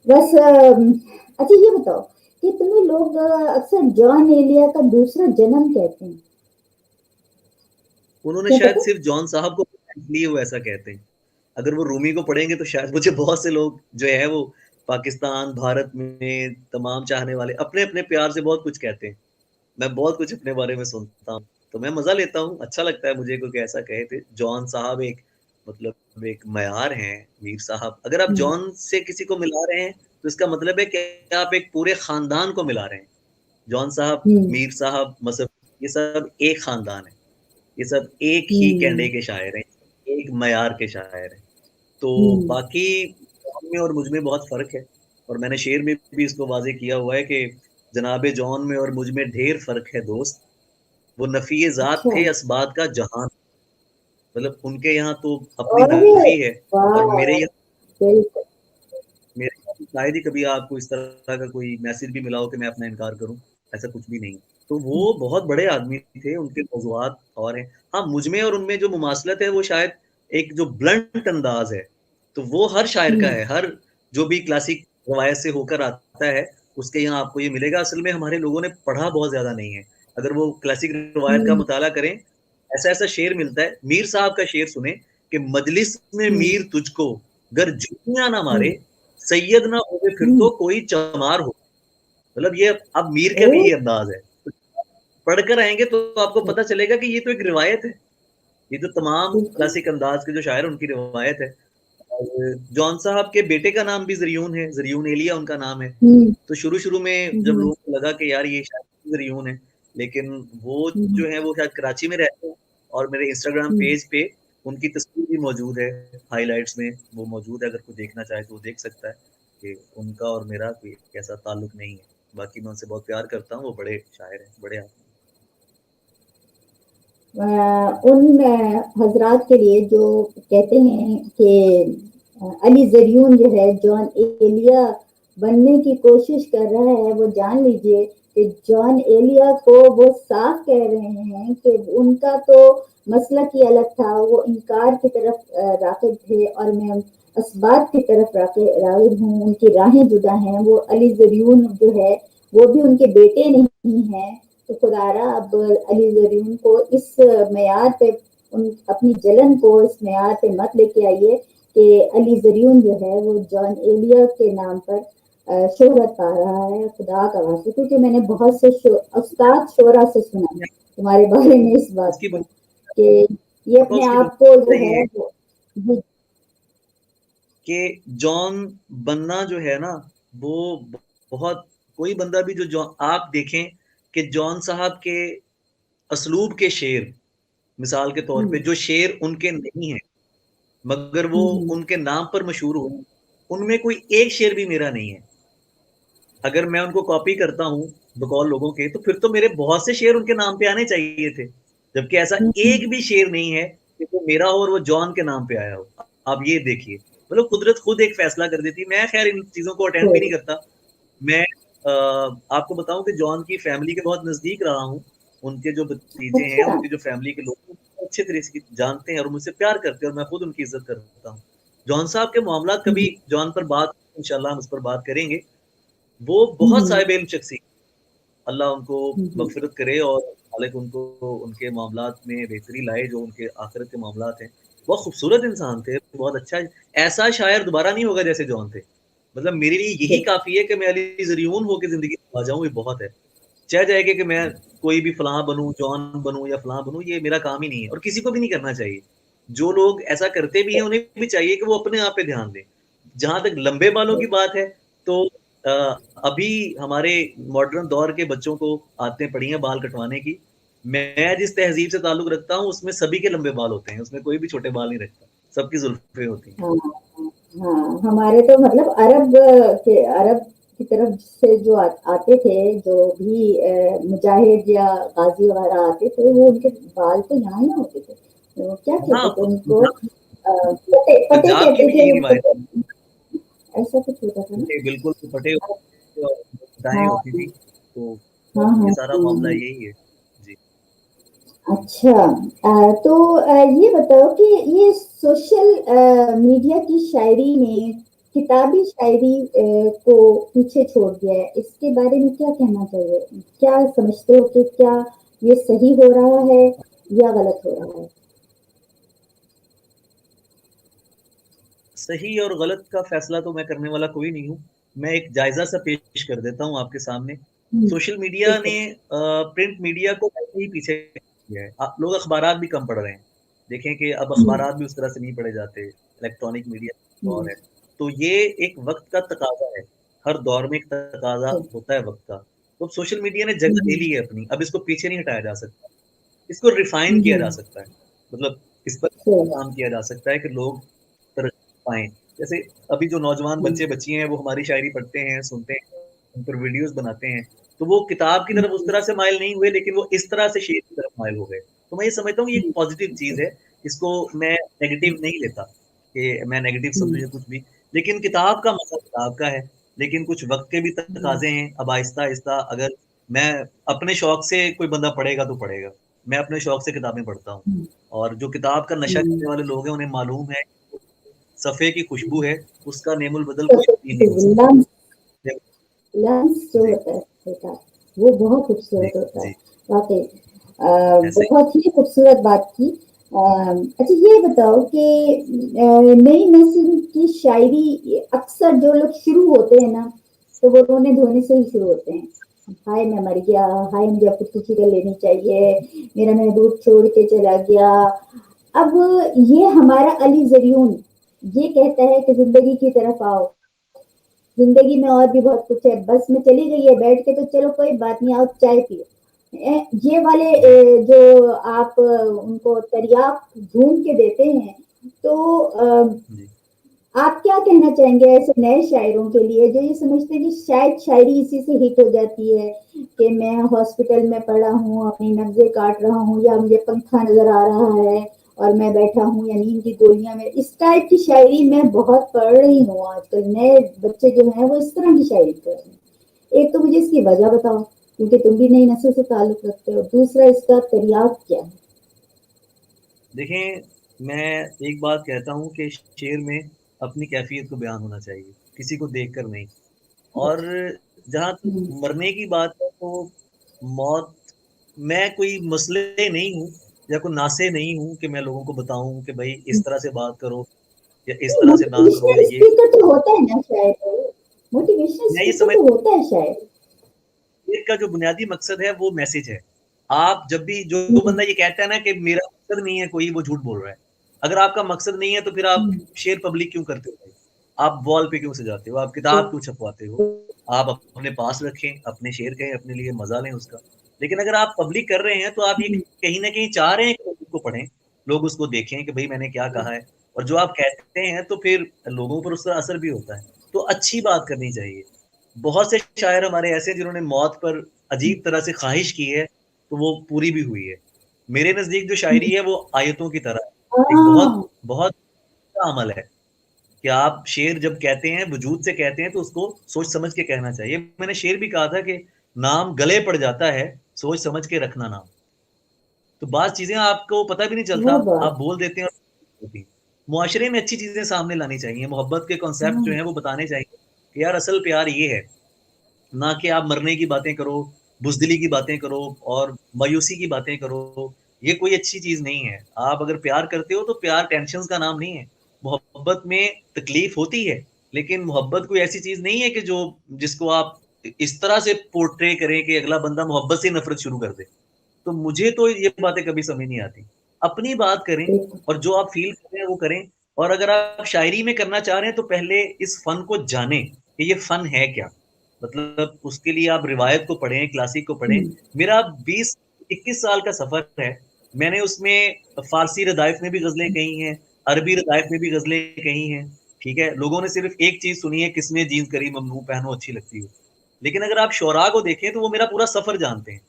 बस अच्छा ये बताओ कि तुम्हें लोग अक्सर जॉन एलिया का दूसरा जन्म कहते हैं, उन्होंने क्या शायद पता? सिर्फ जॉन साहब को इसलिए वो ऐसा कहते हैं। अगर वो रूमी को पढ़ेंगे तो शायद मुझे बहुत से लोग जो है वो पाकिस्तान, भारत में तमाम चाहने वाले अपने-अपने प्यार से बहुत कुछ कहते हैं। मैं बहुत कुछ अपने बारे में सुनता हूँ, तो मैं मज़ा लेता हूँ, अच्छा लगता है मुझे कोई ऐसा कहे थे। जॉन साहब एक मतलब एक मयार हैं, मीर साहब। अगर आप हम्म। जॉन से किसी को मिला रहे हैं, तो इसका मतलब है कि आप एक पूरे खानदान को मिला रहे हैं। जॉन साहब, हम्म। मीर साहब, मसफ़ ये सब एक खानदान है। ये सब एक ही हम्म। कैंडे के शायर हैं, एक मयार के शायर हैं। तो हम्म। बाकी जॉन में और मुझ में बहुत फ़र्क है और मैंने शेर में भी इसको वाज़ेह किया हुआ है कि जनाब जॉन में और मुझ में ढेर फ़र्क है दोस्त, वो नफ़ी ज़ात अच्छा। थे असबात का जहान। मतलब उनके यहाँ तो अपनी और नफ़ी है और वाह, बिल्कुल। मेरे यहाँ तो शायद ही कभी आपको इस तरह का कोई मैसेज भी मिला हो कि मैं अपना इनकार करूँ, ऐसा कुछ भी नहीं। तो वो बहुत बड़े आदमी थे, उनके मौज़ूआत और हैं। हाँ, मुझ में और उनमें जो मुमासलत है वो शायद एक जो ब्लंट अंदाज़ है, तो वो हर शायर का हम्म। है, हर जो भी क्लासिक रवायत से होकर आता है, उसके यहाँ आपको ये मिलेगा। असल में हमारे लोगों ने पढ़ा बहुत ज़्यादा नहीं है। अगर वो क्लासिक रवायत का हम्म। मुताला करें, ऐसा-ऐसा शेर मिलता है, मीर साहब का शेर सुनें कि मजलिस में हम्म। मीर तुझको गर जूतियाँ ना हम्म। मारे, सैयद ना होवे फिर हम्म। तो कोई चमार हो। मतलब ये अब मीर का भी ओ, ये अंदाज़ है। पढ़कर आएँगे तो आपको पता चलेगा कि ये तो एक रिवायत है। ये जो तमाम बिल्कुल। क्लासिक अंदाज़ के जो शायर हैं, उनकी रिवायत है। और जॉन साहब के बेटे का नाम भी ज़रियून है, ज़रियून एलिया उनका नाम है। हम्म। तो शुरू-शुरू में जब हम्म। लोगों को लगा कि यार ये शायद ज़रियून है, लेकिन वो हम्म। जो है वो शायद कराची में रहते हैं और मेरे इंस्टाग्राम हम्म। पेज पे उनकी तस्वीर भी मौजूद है, हाइलाइट्स में वो मौजूद है, अगर कोई देखना चाहे तो वो देख सकता है कि उनका और मेरा कोई ऐसा ताल्लुक नहीं है। बाकी मैं उनसे बहुत प्यार करता हूँ, वो बड़े शायर हैं, बड़े आदमी उन हजरात के लिए जो कहते हैं कि अली जरियून जो है जॉन एलिया बनने की कोशिश कर रहा है, वो जान लीजिए कि जॉन एलिया को वो साफ कह रहे हैं कि उनका तो मसलक ही अलग था, वो इनकार की तरफ राग़िब थे और मैं असबात की तरफ राग़िब हूँ, उनकी राहें जुदा हैं। वो अली जरियून जो है वो भी उनके बेटे नहीं हैं। तो खुदारा अब अली जरीन को इस मैार पे अपनी जलन को इस मैार पे मत लेके आइए कि अली जरीन जो है वो जॉन एलिया के नाम पर शोहरत पा रहा है। खुदा का वास्ते, क्योंकि मैंने बहुत से उस्ताद शोरा से सुना है। तुम्हारे बारे में इस बात उसकी को कि ये बुनियाद अपने उसकी आप को बुनियाद जो यही है है वो कि जॉन बनना जो है ना, वो बहुत कोई बंदा भी जो आप देखें कि जॉन साहब के असलूब के शेर, मिसाल के तौर पे हम्म। जो शेर उनके नहीं हैं, मगर वो हम्म। उनके नाम पर मशहूर हुए, उनमें कोई एक शेर भी मेरा नहीं है। अगर मैं उनको कॉपी करता हूँ बकौल लोगों के, तो फिर तो मेरे बहुत से शेर उनके नाम पे आने चाहिए थे। जबकि ऐसा हम्म। एक भी शेर नहीं है कि वो मेरा हो और वो जॉन के नाम पे आया हो। आप ये देखिए, मतलब कुदरत खुद एक फैसला कर देती है। मैं खैर इन चीज़ों को अटेंड भी नहीं करता। मैं आपको बताऊँ कि जॉन की फैमिली के बहुत नज़दीक रहा हूँ। उनके जो भतीजे हैं, अच्छा। उनके जो फैमिली के लोग हैं, अच्छे तरह से जानते हैं और मुझसे प्यार करते हैं और मैं खुद उनकी इज़्ज़त करता हूँ। जॉन साहब के मामलात हम्म। कभी जॉन पर बात इंशाल्लाह हम उस पर बात करेंगे। वो बहुत हम्म। साहिब इल्म शख्सियत, अल्लाह उनको हम्म। मग़फ़िरत करे और मालिक उनको उनके मामलात में बेहतरी लाए, जो उनके आखिरत के मामलात हैं। बहुत खूबसूरत इंसान थे, बहुत अच्छा ऐसा शायर दोबारा नहीं होगा जैसे जॉन थे। मतलब मेरे लिए यही बिल्कुल। काफ़ी है कि मैं अली ज़रियून होके ज़िंदगी में आ जाऊँ, ये बहुत है। चाहे जाएगा कि मैं कोई भी फलाँ बनूँ, जॉन बनूँ या फलाँ बनूँ, ये मेरा काम ही नहीं है और किसी को भी नहीं करना चाहिए। जो लोग ऐसा करते भी हैं, उन्हें भी चाहिए कि वो अपने आप पे ध्यान दें। जहाँ तक लंबे बालों की बात है, तो अ, अभी हमारे मॉडर्न दौर के बच्चों को आदतें पड़ी हैं बाल कटवाने की। मैं जिस तहज़ीब से ताल्लुक रखता हूँ, उसमें सभी के लंबे बाल होते हैं, उसमें कोई भी छोटे बाल नहीं रखता। सबकी ज़ुल्फ़ें होती हैं। हाँ, हाँ, हमारे तो मतलब अरब के अरब की तरफ से जो आते थे, जो भी मुजाहिद या गाजी वगैरह आते थे, वो उनके बाल तो यहाँ ही होते थे। तो क्या हाँ, कहते थे उनको, पंजाब पटे पटे पंजाब की कहते भी थे, यही रिवायत पटे, है। ऐसा कुछ होता था ना। फटे बिल्कुल फटे होते थे और दाएँ हाँ होती थी, तो हाँ ये हाँ सारा मामला हाँ। यही है। जी। अच्छा, तो ये बताओ कि ये सोशल मीडिया की शायरी ने किताबी शायरी को पीछे छोड़ दिया है, इसके बारे में क्या कहना चाहिए? क्या समझते हो कि क्या ये सही हो रहा है या गलत हो रहा है? सही और गलत का फैसला तो मैं करने वाला कोई नहीं हूँ। मैं एक जायज़ा सा पेश कर देता हूँ आपके सामने। सोशल मीडिया ठीक है। ने प्रिंट मीडिया को वैसे ही पीछे किया है। लोग अखबारात भी कम पढ़ रहे हैं। देखें कि अब हम्म, अखबारात भी उस तरह से नहीं पढ़े जाते, इलेक्ट्रॉनिक मीडिया हम्म, दौर है। तो ये एक वक़्त का तकाज़ा है। हर दौर में एक तकाज़ा ठीक, होता है वक़्त का। तो सोशल मीडिया ने जगह ले हम्म, ली है अपनी, अब इसको पीछे नहीं हटाया जा सकता। इसको रिफ़ाइन किया जा हम्म, सकता है। मतलब इस पर सही, काम किया जा सकता है कि लोग तरक्की पाएँ। जैसे अभी जो नौजवान हम्म, बच्चे-बच्चियाँ हैं, वो हमारी शायरी पढ़ते हैं, सुनते हैं, उन पर वीडियोज़ बनाते हैं। तो वो किताब की तरफ उस हम्म, तरह से माइल नहीं हुए, लेकिन वो इस तरह से शेर की तरफ माइल हो गए। तो मैं ये समझता हूँ ये एक हम्म, पॉज़िटिव चीज़ है। इसको मैं नेगेटिव नहीं लेता कि मैं नेगेटिव समझूँ हम्म, या कुछ भी। लेकिन किताब का मज़ा किताब का है। लेकिन कुछ वक़्त के भी हम्म, तकाज़े हैं। अब आहिस्ता-आहिस्ता अगर मैं अपने शौक से कोई बंदा पढ़ेगा तो पढ़ेगा। मैं अपने शौक से किताबें पढ़ता हूँ। हम्म, और जो किताब का नशा हम्म, करने वाले लोग हैं, उन्हें मालूम है सफ़े की खुशबू है, उसका नेमुल बदल कोई चीज़ नहीं हो सकता। तो जी, लंच जो जी, होता है बेटा, वो बहुत जी, खूबसूरत होता है जी, वाकई। ऐसे ही। बहुत ही खूबसूरत बात की। अच्छा ये बताओ कि नई नस्ल की शायरी, अक्सर जो लोग शुरू होते हैं ना, तो वो रोने धोने से ही शुरू होते हैं। हाय मैं मर गया, हाय मुझे अब खुदकुशी कर लेनी चाहिए, मेरा महबूब छोड़ के चला गया। अब ये हमारा अली जरियून ये कहता है कि जिंदगी की तरफ आओ, जिंदगी में और भी बहुत कुछ है, बस में चली गई है बैठ के तो चलो कोई बात नहीं, आओ चाय पियो। ये वाले जी, जो आप उनको तरियाक ढूंढ के देते हैं, तो जी। आप क्या कहना चाहेंगे ऐसे नए शायरों के लिए जो ये समझते हैं कि शायद शायरी इसी से हिट हो जाती है, कि मैं हॉस्पिटल में पड़ा हूँ, अपनी नब्जें काट रहा हूँ, या मुझे पंखा नजर आ रहा है और मैं बैठा हूँ, या नींद की गोलियां में, इस टाइप की शायरी मैं बहुत पढ़ रही हूँ आजकल। नए बच्चे जो हैं वो इस तरह की शायरी कर रहे हैं। एक तो मुझे इसकी वजह बताओ, क्योंकि तुम भी नई नस्ल से ताल्लुक रखते हो, दूसरा इसका तरियाक क्या है? देखें, मैं एक बात कहता हूँ कि शेर में अपनी कैफ़ियत को बयान होना चाहिए, किसी को देखकर नहीं। और जहाँ तक हम्म, मरने की बात है, तो मौत मैं कोई मसले नहीं हूँ या कोई नासे नहीं हूँ कि मैं लोगों को बताऊँ कि भई इस तरह से बात करो या इस तरह से ना करो या मोटिवेशनल ये स्पीकर तो होता है ना शायद, मोटिवेशनल मैं ये स्पीकर समझ तो होता है शायद। शेर का जो बुनियादी मकसद है वो मैसेज है। आप जब भी जो हम्म, बंदा ये कहता है ना कि मेरा मकसद नहीं है कोई, वो झूठ बोल रहा है। अगर आपका मकसद नहीं है तो फिर आप हम्म, शेर पब्लिक क्यों करते हो भाई? आप वॉल पे क्यों सजाते हो? आप किताब क्यों छपवाते हो? आप अपने पास रखें, अपने शेर कहें, अपने लिए मज़ा लें उसका। लेकिन अगर आप पब्लिक कर रहे हैं तो आप ये हम्म, कहीं न कहीं चाह रहे हैं कि लोग उसको पढ़ें, लोग उसको देखें कि भई मैंने क्या कहा है। और जो आप कहते हैं तो फिर लोगों पर उसका असर भी होता है। तो अच्छी बात करनी चाहिए। बहुत से शायर हमारे ऐसे हैं जिन्होंने मौत पर अजीब तरह से ख़्वाहिश की है, तो वो पूरी भी हुई है। मेरे नज़दीक जो शायरी हम्म, है वो आयतों की तरह है। एक बहुत हाँ, बहुत अच्छा अमल है कि आप शेर जब कहते हैं, वजूद से कहते हैं तो उसको सोच समझ के कहना चाहिए। मैंने शेर भी कहा था कि नाम गले पड़ जाता है, सोच समझ के रखना नाम। तो बाज़ चीज़ें आपको पता भी नहीं चलता, वो आप बात, बोल देते हैं और होती हैं। मुआशरे में अच्छी चीज़ें सामने लानी चाहिए, मोहब्बत के कॉन्सेप्ट जो हाँ, हैं वो बताने चाहिए कि यार असल प्यार ये है। ना कि आप मरने की बातें करो, बुज़दिली की बातें करो और मायूसी की बातें करो, ये कोई अच्छी चीज़ नहीं है। आप अगर प्यार करते हो तो प्यार टेंशन्स का नाम नहीं है। मोहब्बत में तकलीफ़ होती है, लेकिन मोहब्बत कोई ऐसी चीज़ नहीं है कि जो जिसको आप इस तरह से पोर्ट्रे करें कि अगला बंदा मोहब्बत से नफ़रत शुरू कर दे। तो मुझे तो ये बातें कभी समझ नहीं आती। अपनी बात करें बिल्कुल, और जो आप फ़ील कर रहे हैं वो करें और अगर आप शायरी में करना चाह रहे हैं तो पहले इस फ़न को जानें कि ये फ़न है क्या? मतलब उसके लिए आप रिवायत को पढ़ें, क्लासिक को पढ़ें। हम्म, मेरा 20-21 साल का सफ़र है। मैंने उसमें फ़ारसी रदाइफ़ में भी ग़ज़लें कही हैं, अरबी रदाइफ़ में भी ग़ज़लें कही हैं। ठीक है, लोगों ने सिर्फ एक चीज सुनी है, किसने जीन्स करी ममनू पहनो अच्छी लगती हो। लेकिन अगर आप शोरा को देखें तो वो मेरा पूरा सफर जानते हैं।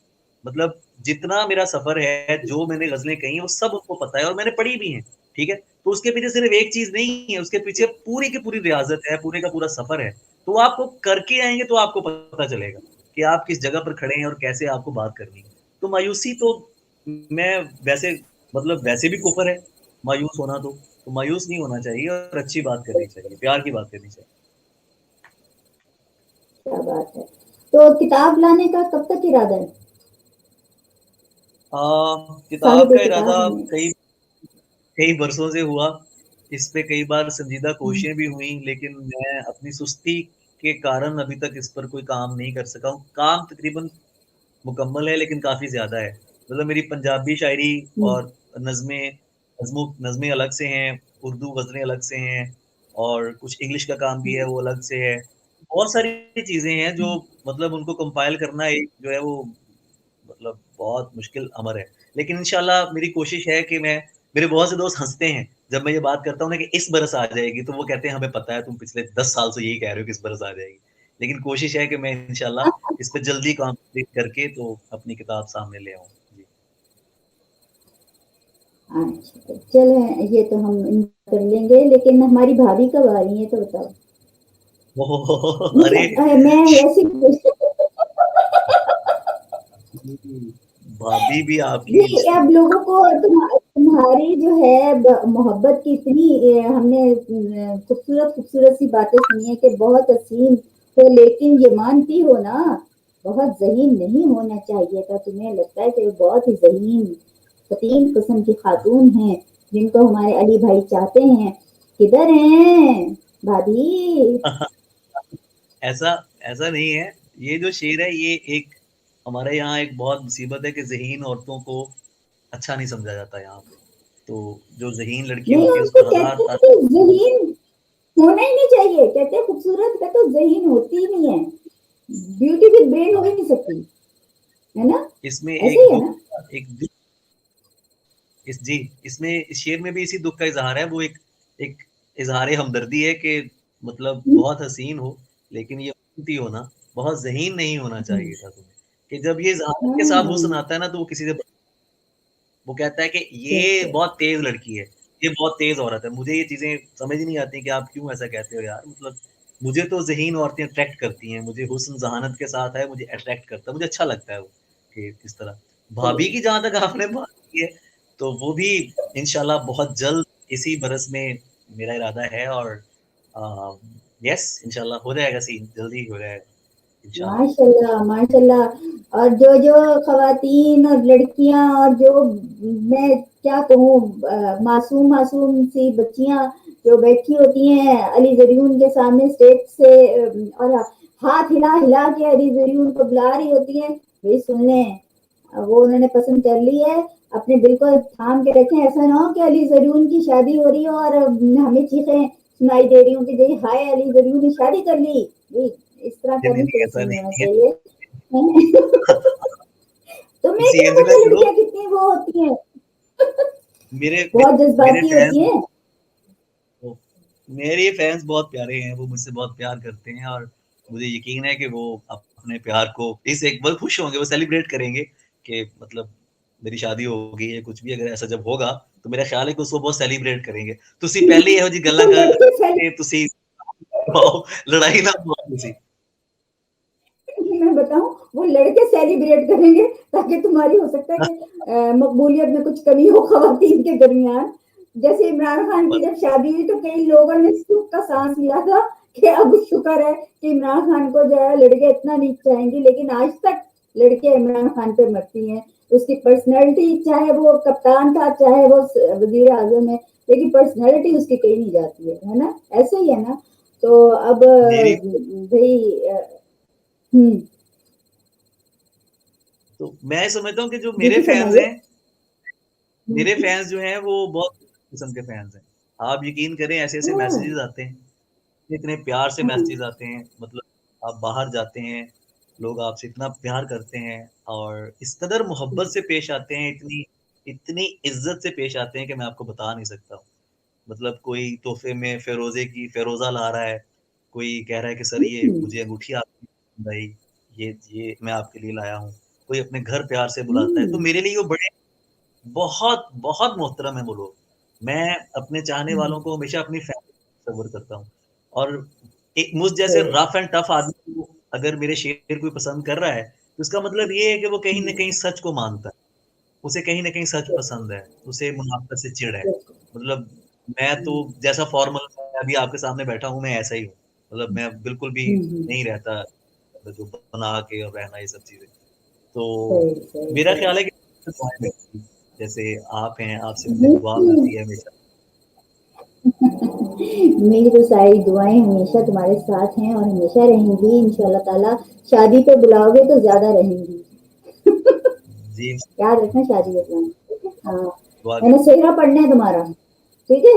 मतलब जितना मेरा सफर है, जो मैंने गजलें कही हैं, वो सब उनको पता है और मैंने पढ़ी भी हैं। ठीक है, तो उसके पीछे सिर्फ एक चीज नहीं है, उसके पीछे पूरी की पूरी रियाजत है, पूरे का पूरा सफर है। तो वो आपको करके आएंगे तो आपको पता चलेगा कि आप किस जगह पर खड़े हैं और कैसे आपको बात करनी है। तो मायूसी तो मैं वैसे, मतलब वैसे भी कुफर है मायूस होना, तो मायूस नहीं होना चाहिए और अच्छी बात करनी चाहिए, प्यार की बात करनी चाहिए। क्या बात है। तो किताब लाने का कब तक इरादा है? किताब साहिब का इरादा किताब में। कई कई बरसों से हुआ। इस पे कई बार संजीदा हम्म, कोशिशें भी हुई, लेकिन मैं अपनी सुस्ती के कारण अभी तक इस पर कोई काम नहीं कर सका हूँ। काम तकरीबन मुकम्मल है, लेकिन काफ़ी ज़्यादा है। मतलब मेरी पंजाबी शायरी हम्म, और नज़्में नज़्में अलग से हैं, उर्दू गज़लें अलग से हैं और कुछ इंग्लिश का काम भी है, वो अलग से है। बहुत सारी चीज़ें हैं जो, मतलब उनको कंपाइल करना एक जो है वो, मतलब बहुत मुश्किल अमर है। लेकिन इंशाल्लाह मेरी कोशिश है कि मैं, मेरे बहुत से दोस्त हँसते हैं, जब मैं ये बात करता हूँ ना कि इस बरस आ जाएगी, तो वो कहते हैं हमें पता है तुम पिछले 10 साल से यही कह रहे हो कि इस बरस आ जाएगी। लेकिन कोशिश है कि मैं इंशाल्लाह इस पे जल्दी कंप्लीट करके तो अपनी किताब सामने ले आऊँ। जी। अच्छा चले, ये तो हम कर लेंगे, लेकिन हमारी भाभी कब आ रही है तो बताओ। ओह! नहीं अरे! मैं ऐसी भाभी भी आपकी नहीं, अब लोगों को तुम्हारी जो है मोहब्बत की इतनी हमने खूबसूरत खूबसूरत सी बातें सुनी है कि बहुत हसीन हो, लेकिन ये मानती हो ना, बहुत ज़हीन नहीं होना चाहिए था। तुम्हें लगता है कि वो बहुत ही ज़हीन फतीन किस्म की खातून हैं, जिनको हमारे अली भाई चाहते हैं। किधर हैं भाभी? ऐसा ऐसा नहीं है। ये जो शेर है, ये एक हमारे यहाँ एक बहुत मुसीबत है कि ज़हीन औरतों को अच्छा नहीं समझा जाता यहाँ पे। तो जो ज़हीन लड़की नहीं, होती है उनको उसको कहते हज़ार हैं कि ज़हीन होना ही नहीं चाहिए, कहते हैं खूबसूरत का तो ज़हीन होती ही नहीं है, ब्यूटी विद ब्रेन हो ही नहीं सकती, है ना? इसमें ऐसे ही है ना? एक दुःख जी, इसमें इस शेर में भी इसी दुःख का इज़हार है। वो एक एक इज़हार हमदर्दी है कि मतलब हम्म, बहुत हसीन हो, लेकिन ये कीमती हो ना, बहुत ज़हीन नहीं होना हम्म, चाहिए था तुम्हें। कि जब ये ज़हारत के साथ हुस्न हाँ, आता है ना, तो वो किसी से, वो कहता है कि ये बिल्कुल। बहुत तेज़ लड़की है, ये बहुत तेज़ औरत है। मुझे ये चीज़ें समझ ही नहीं आती कि आप क्यों ऐसा कहते हो यार? मतलब मुझे तो ज़हीन औरतें अट्रैक्ट करती हैं, मुझे हुस्न ज़हानत के साथ है, मुझे अट्रैक्ट करता है, मुझे अच्छा लगता है वो, कि किस तरह। चलिए, भाभी की जहाँ तक आपने बात की है, तो वो भी इंशाल्लाह बहुत जल्द इसी बरस में मेरा इरादा है और अ, यस इंशाल्लाह हो जाएगा सीन, जल्दी हो जाएगा इंशाल्लाह। माशाल्लाह माशाल्लाह। और जो जो खवातीन और लड़कियां और जो, मैं क्या कहूँ, मासूम मासूम सी बच्चियां जो बैठी होती हैं अली जरियून के सामने स्टेज से, और हाथ हिला हिला के अली जरियून को बुला रही होती हैं, वे सुन लें, वो उन्होंने पसंद कर ली है। अपने दिल को थाम के रखें, ऐसा ना हो कि अली जरियून की शादी हो रही हो और हमें चीखें सुनाई दे रही हूँ कि जी हाय अली जरियून ने शादी कर ली। इस तरह नहीं, का नहीं, नहीं, नहीं, कोई ऐसा सीन होना नहीं है। चाहिए। तुम्हें किसी क्या एज में पता चलो, लड़कियां कितनी वो होती हैं, मेरे बहुत मेरे जज्बाती फैन होती हैं। तो मेरे फैंस बहुत प्यारे हैं, वो मुझसे बहुत प्यार करते हैं और मुझे यकीन है कि वो अपने प्यार को इस एक पल खुश होंगे, वो सेलिब्रेट करेंगे कि मतलब मेरी शादी होगी या कुछ भी अगर ऐसा जब होगा, तो मेरा ख्याल है कि उसको बहुत सेलिब्रेट करेंगे। तुसी पहले ਇਹੋ जी गल्लां वो लड़के करके तुसी पाओ, लड़ाई ना पाओ तुसी। मैं बताऊं, वो लड़के सेलिब्रेट करेंगे ताकि तुम्हारी हो सकता है कि मकबूलियत में कुछ कमी हो खवातीन के दरमियान। जैसे इमरान खान की जब शादी हुई तो कई लोगों ने सुख का सांस लिया था कि अब शुक्र है कि इमरान खान को जो है लड़के इतना नहीं चाहेंगी, लेकिन आज तक लड़के इमरान खान पे मरती हैं। उसकी पर्सनैलिटी, चाहे वो कप्तान था चाहे वो वजीर आजम है, लेकिन पर्सनैलिटी उसकी कहीं नहीं जाती है ना? ऐसे ही है ना? तो अब मेरी भाई, हम्म, तो मैं समझता हूँ कि जो जी मेरे जी फैन्स फरमाइए। हैं, मेरे फैन्स जो हैं वो बहुत किस्म के फैन्स हैं। आप यकीन करें, ऐसे-ऐसे हाँ, मैसेजेस आते हैं, इतने प्यार से हाँ, मैसेजेस आते हैं, मतलब आप बाहर जाते हैं, लोग आपसे इतना प्यार करते हैं और इस कदर मोहब्बत से पेश आते हैं, इतनी इतनी इज़्ज़त से पेश आते हैं कि मैं आपको बता नहीं सकता हूँ। मतलब कोई तोहफे में फेरोजा ला रहा है, कोई कह रहा है कि सर ये मुझे अंगूठी आपकी पसंद आई, ये मैं आपके लिए लाया हूँ, कोई अपने घर प्यार से बुलाता है, तो मेरे लिए वो बड़े बहुत बहुत मोहतरम है वो लोग। मैं अपने चाहने वालों को हमेशा अपनी फैमिली तस्वुर करता हूँ, और एक मुझ जैसे रफ एंड टफ आदमी को अगर मेरे शेर कोई पसंद कर रहा है, तो इसका मतलब ये है कि वो कहीं न कहीं सच को मानता है। उसे कहीं न कहीं सच पसंद है, उसे मुनाफ़ा से चिढ़ है। मतलब मैं तो जैसा फ़ॉर्मल मैं अभी आपके सामने बैठा हूँ, मैं ऐसा ही हूँ। मतलब मैं बिल्कुल भी नहीं रहता जो बना के और रहना ये सब चीज़ें। तो सही सही मेरा सही। ख्याल है कि दुआएँ मिलती हैं। जैसे आप हैं, आपसे मुझे दुआ मिलती है हमेशा। मेरी तो सारी दुआएं हमेशा तुम्हारे साथ हैं और हमेशा रहेंगी इंशाल्लाह ताला। शादी पे बुलाओगे तो ज्यादा रहेंगी। जी, याद रखना शादी पे बुलाना, ठीक है? हाँ, दुआ मैंने सेहरा पढ़ना है तुम्हारा, ठीक है?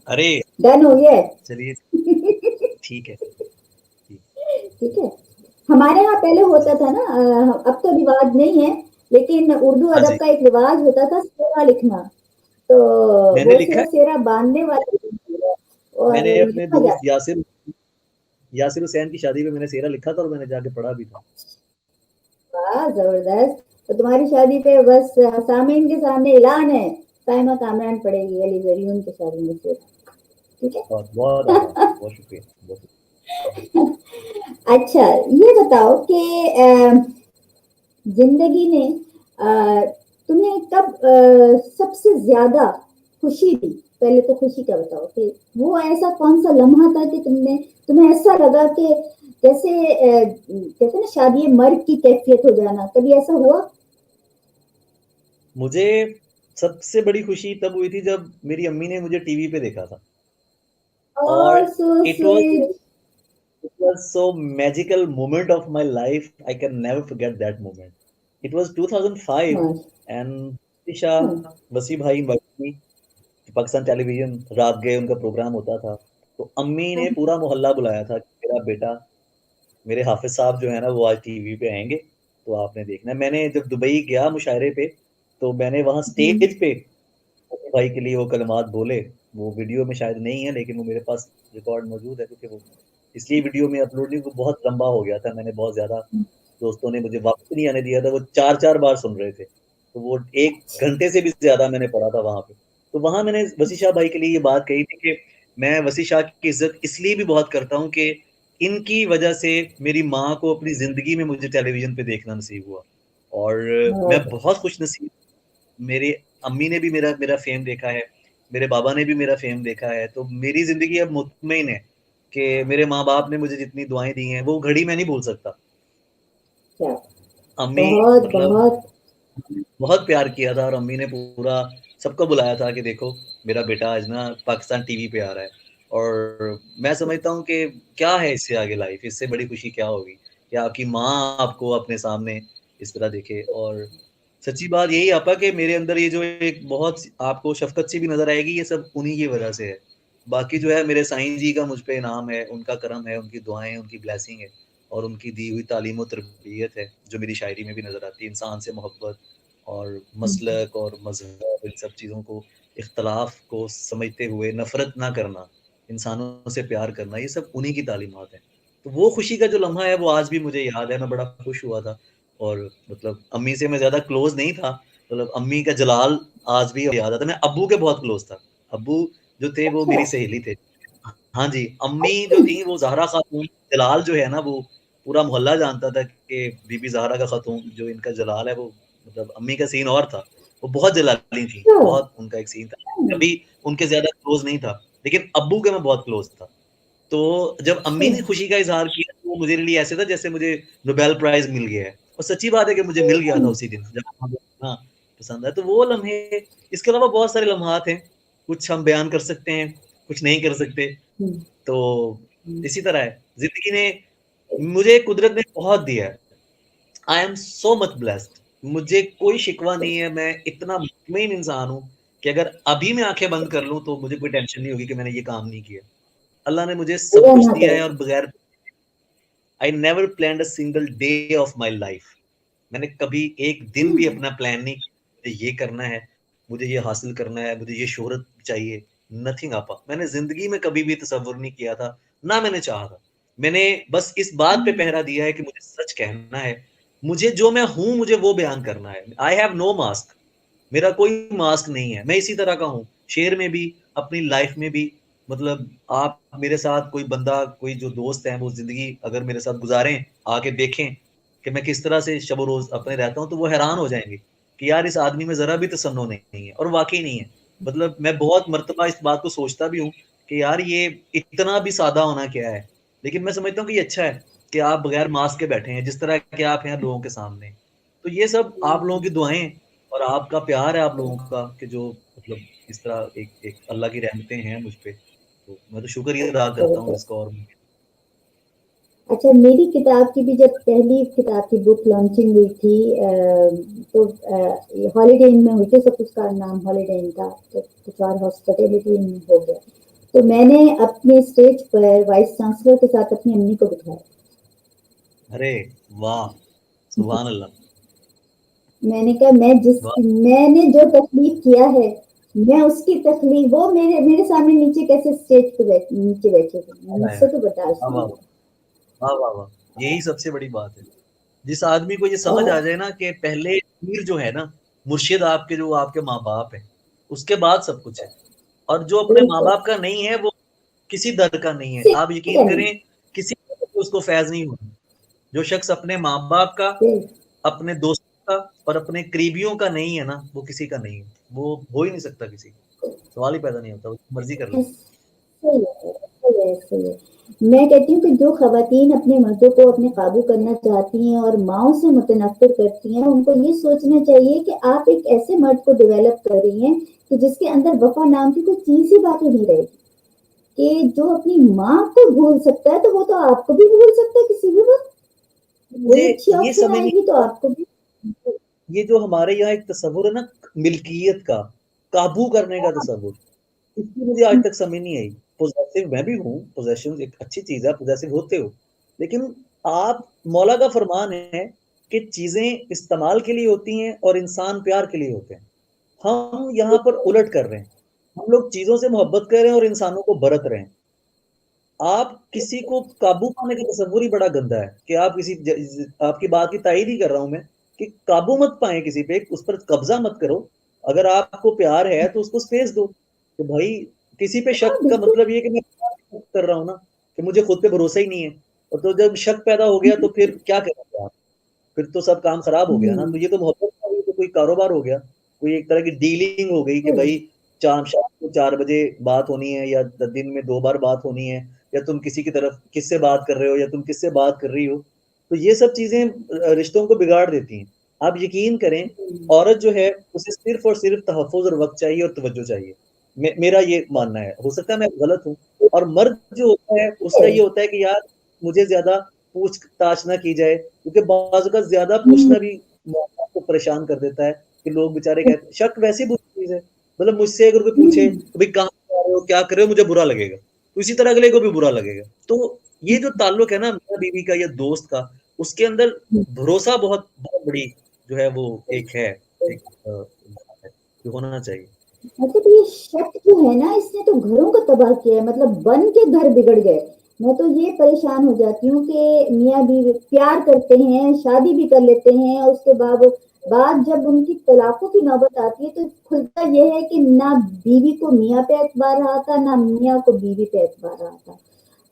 अरे! डन हो गया है। चलिए ठीक है। जी, ठीक है। हमारे यहाँ पहले जी। होता था ना, अब तो रिवाज नहीं है, लेकिन उर्दू हाँ अदब जी, का एक रिवाज होता था सेहरा लिखना। तो मैंने वो लिखा सिर्फ है, सेहरा बांधने वाले और मैंने अपने लिखा दोस्त जाता। यासिर हुसैन की शादी में मैंने सेहरा लिखा था और मैंने जाके पढ़ा भी था। वाह जबरदस्त। तो तुम्हारी शादी पे बस सामीन के सामने ऐलान है, साइमा कामरान पड़ेगी अली जरीन की शादी में से, ठीक है? बहुत बहुत आभार, बहुत शुक्रिया, बहुत अच्छा, ये बताओ कि जिंदगी ने तुम्हें कब सबसे ज्यादा खुशी दी? पहले तो खुशी का बताओ कि वो ऐसा कौन सा लम्हा था कि तुम्हें ऐसा लगा कि जैसे कहते हैं ना शादी मर्ग की कैफियत हो जाना, कभी ऐसा हुआ? मुझे सबसे बड़ी खुशी तब हुई थी जब मेरी अम्मी ने मुझे टीवी पे देखा था, और Oh, so it was sweet. It was so magical moment of my life. I can never forget that moment. It was 2005 Gosh. and Isha Hmm. Wasi भाई invited me to Pakistan television रात गए उनका प्रोग्राम होता था। तो अम्मी ने पूरा मोहल्ला बुलाया था कि मेरा बेटा, मेरे हाफ़िज़ साहब जो है ना वो आज टीवी पे आएँगे, तो आपने देखना है। मैंने जब दुबई गया मुशायरे पे, तो मैंने वहाँ Hmm. स्टेज पे अपने भाई के लिए वो कलमात बोले। वो वीडियो में शायद नहीं है लेकिन वो मेरे पास रिकॉर्ड मौजूद है, क्योंकि वो इसलिए वीडियो में अपलोड नहीं, वो बहुत लंबा हो गया था। मैंने बहुत ज़्यादा, दोस्तों ने मुझे वापस नहीं आने दिया था, वो 4-4 बार सुन रहे थे। तो वो 1 घंटे से भी ज़्यादा मैंने पढ़ा था वहाँ पे। तो वहाँ मैंने वसी शाह भाई के लिए ये बात कही थी कि मैं वसी शाह की इज़्ज़त इसलिए भी बहुत करता हूँ कि इनकी वजह से मेरी माँ को अपनी ज़िंदगी में मुझे टेलीविज़न पे देखना नसीब हुआ। और मैं बहुत बहुत खुशनसीब, मेरे अम्मी ने भी मेरा मेरा फ़ेम देखा है, मेरे बाबा ने भी मेरा फ़ेम देखा है, तो मेरी ज़िंदगी अब मुतमईन है कि मेरे माँ-बाप ने मुझे जितनी दुआएँ दी हैं, वो घड़ी मैं नहीं भूल सकता। अच्छा, अम्मी बहुत मतलब बहुत। बहुत प्यार किया था, और अम्मी ने पूरा सबको बुलाया था कि देखो मेरा बेटा आज ना पाकिस्तान टीवी पे आ रहा है। और मैं समझता हूँ कि क्या है इससे आगे लाइफ़, इससे बड़ी खुशी क्या होगी कि आपकी माँ आपको अपने सामने इस तरह देखे। और सच्ची बात यही आपा कि मेरे अंदर ये जो एक बहुत आपको शफ़क़त सी भी नज़र आएगी, ये सब उन्हीं की वजह से है। बाकी जो है मेरे साईं जी का मुझ पे इनाम है, उनका करम है, उनकी दुआएँ, उनकी ब्लेसिंग है, और उनकी दी हुई तालीम और तरबियत है, जो मेरी शायरी में भी नज़र आती है। इंसान से मोहब्बत और मसलक और मज़हब, इन सब चीज़ों को, इख्तिलाफ़ को समझते हुए नफ़रत ना करना, इंसानों से प्यार करना, ये सब उन्हीं की तालीमात हैं। तो वो खुशी का जो लम्हा है वो आज भी मुझे याद है, मैं बड़ा खुश हुआ था। और मतलब अम्मी से मैं ज़्यादा क्लोज़ नहीं था, मतलब अम्मी का जलाल आज भी याद आता है। मैं अब्बू के बहुत क्लोज़ था। अब्बू जो थे वो अच्छा। मेरी सहेली थे। हाँ जी, अम्मी जो थी वो ज़हरा खातून, जलाल जो है ना वो पूरा मोहल्ला जानता था कि बीबी ज़हरा का खातून जो इनका जलाल है वो, मतलब अम्मी का सीन और था। वो बहुत जलाली थी, अच्छा। बहुत उनका एक सीन था। कभी उनके ज़्यादा क्लोज़ नहीं था, लेकिन अब्बू के मैं बहुत क्लोज़ था। तो जब अच्छा। अम्मी ने खुशी का इज़हार किया, तो वो मेरे लिए ऐसे था जैसे मुझे नोबेल प्राइज़ मिल गया है, और सच्ची बात है कि मुझे मिल गया था उसी दिन जब हाँ, पसंद है। तो वो लम्हे, इसके अलावा बहुत सारे लम्हात हैं, कुछ हम बयान कर सकते हैं, कुछ नहीं कर सकते। तो इसी तरह है, ज़िंदगी ने मुझे, कुदरत ने बहुत दिया है। I am so much blessed, मुझे कोई शिकवा नहीं है, मैं इतना मुतमईन इंसान हूँ कि अगर अभी मैं आँखें बंद कर लूँ, तो मुझे कोई टेंशन नहीं होगी कि मैंने ये काम नहीं किया। अल्लाह ने मुझे सब अल्लाह कुछ ना दिया करे। है, और बगैर, I never planned a single day of my life. मैंने कभी एक दिन भी अपना प्लान नहीं किया, मुझे ये करना है, मुझे ये हासिल करना है, मुझे ये शोहरत चाहिए। नथिंग आपा। मैंने जिंदगी में कभी भी तसव्वुर नहीं किया था, ना मैंने चाहा था। मैंने बस इस बात पे पहरा दिया है कि मुझे सच कहना है, मुझे जो मैं हूँ मुझे वो बयान करना है। आई हैव नो मास्क, मेरा कोई मास्क नहीं है, मैं इसी तरह का हूँ, शेर में भी, अपनी लाइफ में भी। मतलब आप मेरे साथ कोई बंदा, कोई जो दोस्त है वो जिंदगी अगर मेरे साथ गुजारें, आके देखें कि मैं किस तरह से शब रोज अपने रहता हूँ, तो वो हैरान हो जाएंगे कि यार इस आदमी में जरा भी तसन्नो नहीं है। और वाकई नहीं है। मतलब मैं बहुत मर्तबा इस बात को सोचता भी हूँ कि यार ये इतना भी सादा होना क्या है, लेकिन मैं समझता हूँ कि ये अच्छा है कि आप बगैर मास्क के बैठे हैं जिस तरह के आप हैं लोगों के सामने। तो ये सब आप लोगों की दुआएं और आपका प्यार है आप लोगों का, कि जो मतलब इस तरह एक एक अल्लाह की रहमतें हैं मुझ पे। तो मैं तो शुक्र अदा करता हूँ इसका। और अच्छा, मेरी किताब की भी जब पहली किताब की बुक लॉन्चिंग हुई थी, तो हॉलीडे इन में हुई थी, सब उसका नाम हॉलीडे इन था, तो कुछ और हॉस्पिटैलिटी इन हो गया। तो मैंने अपने स्टेज पर वाइस चांसलर के साथ अपनी अम्मी को बिठाया। अरे वाह, सुभान अल्लाह। मैंने कहा वाह मैंने जो तकलीफ किया है, मैं उसकी तकलीफ, वो मेरे मेरे सामने नीचे कैसे स्टेज पे नीचे बैठे थे, वाह मुझसे तो बर्दाश्त नहीं वाह हुआ। वाह वाह वाह, यही सबसे बड़ी बात है। जिस आदमी को ये समझ आ और जाए ना कि पहले पीर जो है ना, मुर्शिद आपके, जो आपके माँ बाप है, उसके बाद सब कुछ है। और जो अपने माँ बिल्कुल बाप का नहीं है वो किसी दर का नहीं है। आप सिर्फ यकीन नहीं, करें, किसी को उसको फैज नहीं होगा। जो शख्स अपने माँ बाप का, सिर्फ अपने दोस्तों का और अपने करीबियों का नहीं है ना, वो किसी का नहीं है। वो हो ही नहीं सकता किसी का, सवाल ही पैदा नहीं होता, वो मर्जी कर ले। सही है, सही है, सही है। मैं कहती हूँ कि जो खवातीन अपने मर्दों को अपने काबू करना चाहती हैं और माओ से मुतनफिर करती हैं, उनको ये सोचना चाहिए कि आप एक ऐसे मर्द को डेवलप कर रही हैं कि जिसके अंदर वफा नाम की कोई चीज ही बाकी नहीं रहेगी। कि जो अपनी माँ को भूल सकता है, तो वो तो आपको भी भूल सकता है किसी भी वक्त। कोई मुझे अच्छी ये ऑप्शन समझ नहीं आएगी तो आता, आपको भी। ये जो हमारे यहाँ एक तस्वुर है ना, मिल्कियत का, काबू करने का तस्वुर, इसकी मुझे आज तक समझ नहीं आई। पोजेसिव मैं भी हूँ, पोजेशन एक अच्छी चीज है, पोजेसिव होते हो, लेकिन आप, मौला का फरमान है कि चीजें इस्तेमाल के लिए होती हैं और इंसान प्यार के लिए होते हैं। हम यहाँ पर उलट कर रहे हैं, हम लोग चीजों से मोहब्बत कर रहे हैं और इंसानों को बरत रहे हैं। आप किसी को काबू पाने का तस्वुर ही बड़ा गंदा है कि आप किसी आपकी बात की तायीद ही कर रहा हूं मैं, कि काबू मत पाए किसी पे, उस पर कब्जा मत करो। अगर आपको प्यार है तो उसको स्पेस दो। तो भाई, किसी पे हाँ शक का बिल्कुल। मतलब ये कि मैं कर रहा हूँ ना, कि मुझे खुद पे भरोसा ही नहीं है। और तो जब शक पैदा हो गया तो फिर क्या करेंगे आप? फिर तो सब काम खराब हो गया ना। तो ये तो मोहब्बत का भी तो कोई कारोबार हो गया, कोई एक तरह की डीलिंग हो गई कि भाई शाम को 4 बजे बात होनी है, या दिन में 2 बार बात होनी है, या तुम किसी की तरफ किससे बात कर रहे हो, या तुम किससे बात कर रही हो। तो ये सब चीजें रिश्तों को बिगाड़ देती हैं। आप यकीन करें, औरत जो है उसे सिर्फ और सिर्फ तहफ़्फ़ुज़ और वक्त चाहिए और तवज्जो चाहिए। मेरा ये मानना है, हो सकता है मैं गलत हूँ। और मर्द जो होता है उसका ये होता है कि यार मुझे ज्यादा पूछताछ ना की जाए, क्योंकि बाज़ का ज्यादा पूछना भी को परेशान कर देता है, कि लोग बेचारे कहते, शक वैसी बुरी चीज है। मतलब मुझसे अगर कोई पूछे तो भाई कहाँ जा रहे हो, क्या कर रहे हो, मुझे बुरा लगेगा, तो इसी तरह अगले को भी बुरा लगेगा। तो ये जो ताल्लुक है ना मियाँ बीवी का या दोस्त का, उसके अंदर भरोसा बहुत बहुत बड़ी जो है वो एक है, एक बात है जो होना चाहिए। मतलब ये शक जो है ना, इसने तो घरों को तबाह किया है, मतलब बन के घर बिगड़ गए। मैं तो ये परेशान हो जाती हूँ कि मियाँ बीवी प्यार करते हैं, शादी भी कर लेते हैं, उसके बाद जब उनकी तलाकों की नौबत आती है तो खुलता यह है कि ना बीवी को मियाँ पे एतबार रहा था, ना मियाँ को बीवी पे एतबार रहा था।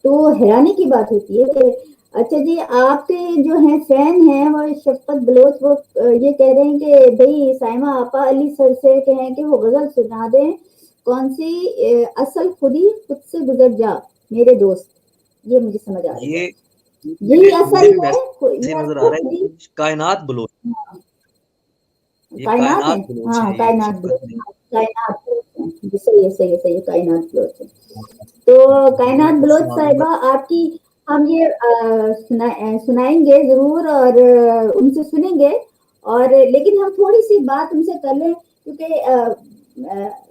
तो हैरानी की बात होती है कि अच्छा जी, आपके जो है फैन हैं वो शफकत बलोच, वो ये कह रहे हैं कि भाई साइमा आपा अली सर से कहें कि वो गजल सुना दें, कौन सी, असल खुद से गुजर जा मेरे दोस्त। ये मुझे समझ आ रही है, ये यही मुझे असल भी है, मैसेज ये नजर आ असल रहा है खुद ही। कि कायनात बलोच, ये कायनात है, कायनात बलोच हाँ है, ये कायनात शफकत बलोच, नहीं। हाँ, कायनात बलोच है। जी, सही है, सही है, सही है, कायनात बलोच है। तो कायनात बिल्कुल बलोच सुना दूंगा। साहिबा, आपकी हम ये सुनाएंगे जरूर, और उनसे सुनेंगे। और लेकिन हम थोड़ी सी बात उनसे कर लें, क्योंकि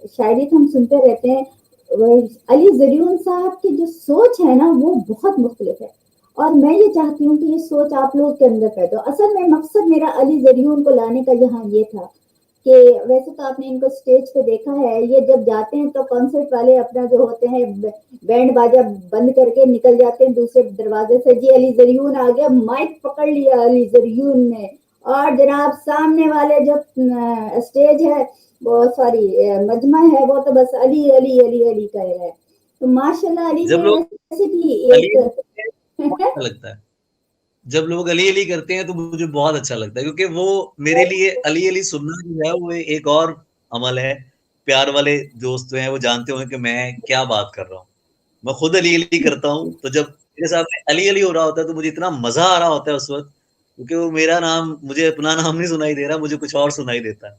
शायरी तो हम सुनते रहते हैं। अली जरियून साहब की जो सोच है ना, वो बहुत मुख्तलिफ है। और मैं ये चाहती हूँ कि ये सोच आप लोगों के अंदर पैदा हो। असल में मकसद मेरा अली जरियून को लाने का यहाँ ये था कि वैसे तो आपने इनको स्टेज पे देखा है, ये जब जाते हैं तो कॉन्सर्ट वाले अपना जो होते हैं बैंड बाजा बंद करके निकल जाते हैं दूसरे दरवाजे से, जी अली जरियून आ गया, माइक पकड़ लिया अली जरियून ने, और जनाब सामने वाले जो स्टेज है, वो सॉरी मजमा है, वो तो बस अली अली अली अली कर रहा है। तो माशाल्लाह अली जब में लोग वैसे भी अली एक बहुत अच्छा लगता है, जब लोग अली अली करते हैं तो मुझे बहुत अच्छा लगता है, क्योंकि वो मेरे लिए अली अली सुनना जो है वो एक और अमल है। प्यार वाले दोस्त हैं वो जानते होंगे कि मैं क्या बात कर रहा हूँ। मैं खुद अली अली करता हूँ, तो जब मेरे सामने अली अली हो रहा होता है तो मुझे इतना मजा आ रहा होता है उस वक्त, क्योंकि वो मेरा नाम, मुझे अपना नाम नहीं सुनाई दे रहा, मुझे कुछ और सुनाई देता है।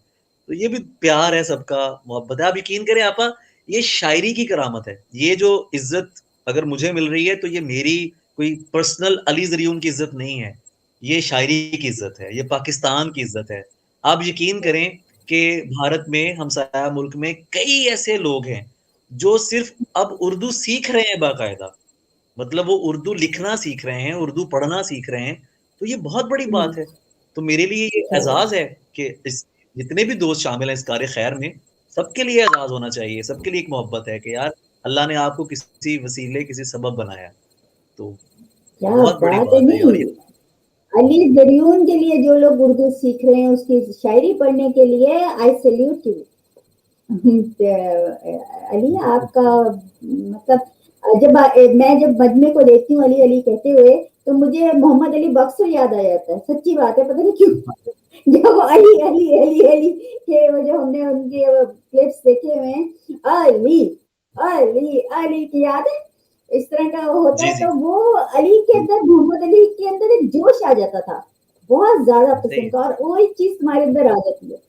तो ये भी प्यार है, सबका मोहब्बत है। आप यकीन करें आपा, ये शायरी की करामत है। ये जो इज्जत अगर मुझे मिल रही है तो ये मेरी कोई पर्सनल अली जरियून की इज्जत नहीं है, ये शायरी की इज्जत है, ये पाकिस्तान की इज्जत है। आप यकीन करें कि भारत में, हमसाया मुल्क में कई ऐसे लोग हैं जो सिर्फ अब उर्दू सीख रहे हैं बाकायदा, मतलब वो उर्दू लिखना सीख रहे हैं, उर्दू पढ़ना सीख रहे हैं। तो ये बहुत बड़ी बात है। तो मेरे लिए ये क्या बात एजाज है कि इस जितने भी दोस्त शामिल हैं इस कार्य खैर में, सबके लिए एजाज होना चाहिए, सबके लिए एक मोहब्बत है कि यार अल्लाह ने आपको किसी वसीले, किसी सबब बनाया। तो क्या बहुत बड़ी बात है। बात है ये। और ये नहीं, अली दरियून के लिए जो लोग उर्दू सीख रहे हैं उसकी शायरी पढ़ने के लिए आई सैल्यूट यू। अली आपका मतलब, मैं जब मजमे को देखती हूँ अली अली कहते हुए, तो मुझे मोहम्मद अली बख्तर याद आ जाता है, सच्ची बात है, पता नहीं क्यों। जब अली अली अली अली के वो जो हमने उनके क्लिप्स देखे हुए हैं, अली अली अली की याद है, इस तरह का होता जी है, जी, तो वो अली के अंदर, मोहम्मद अली के अंदर एक जोश आ जाता था, बहुत ज्यादा सही किस्म है। का, और वही चीज तुम्हारे अंदर आ जाती है।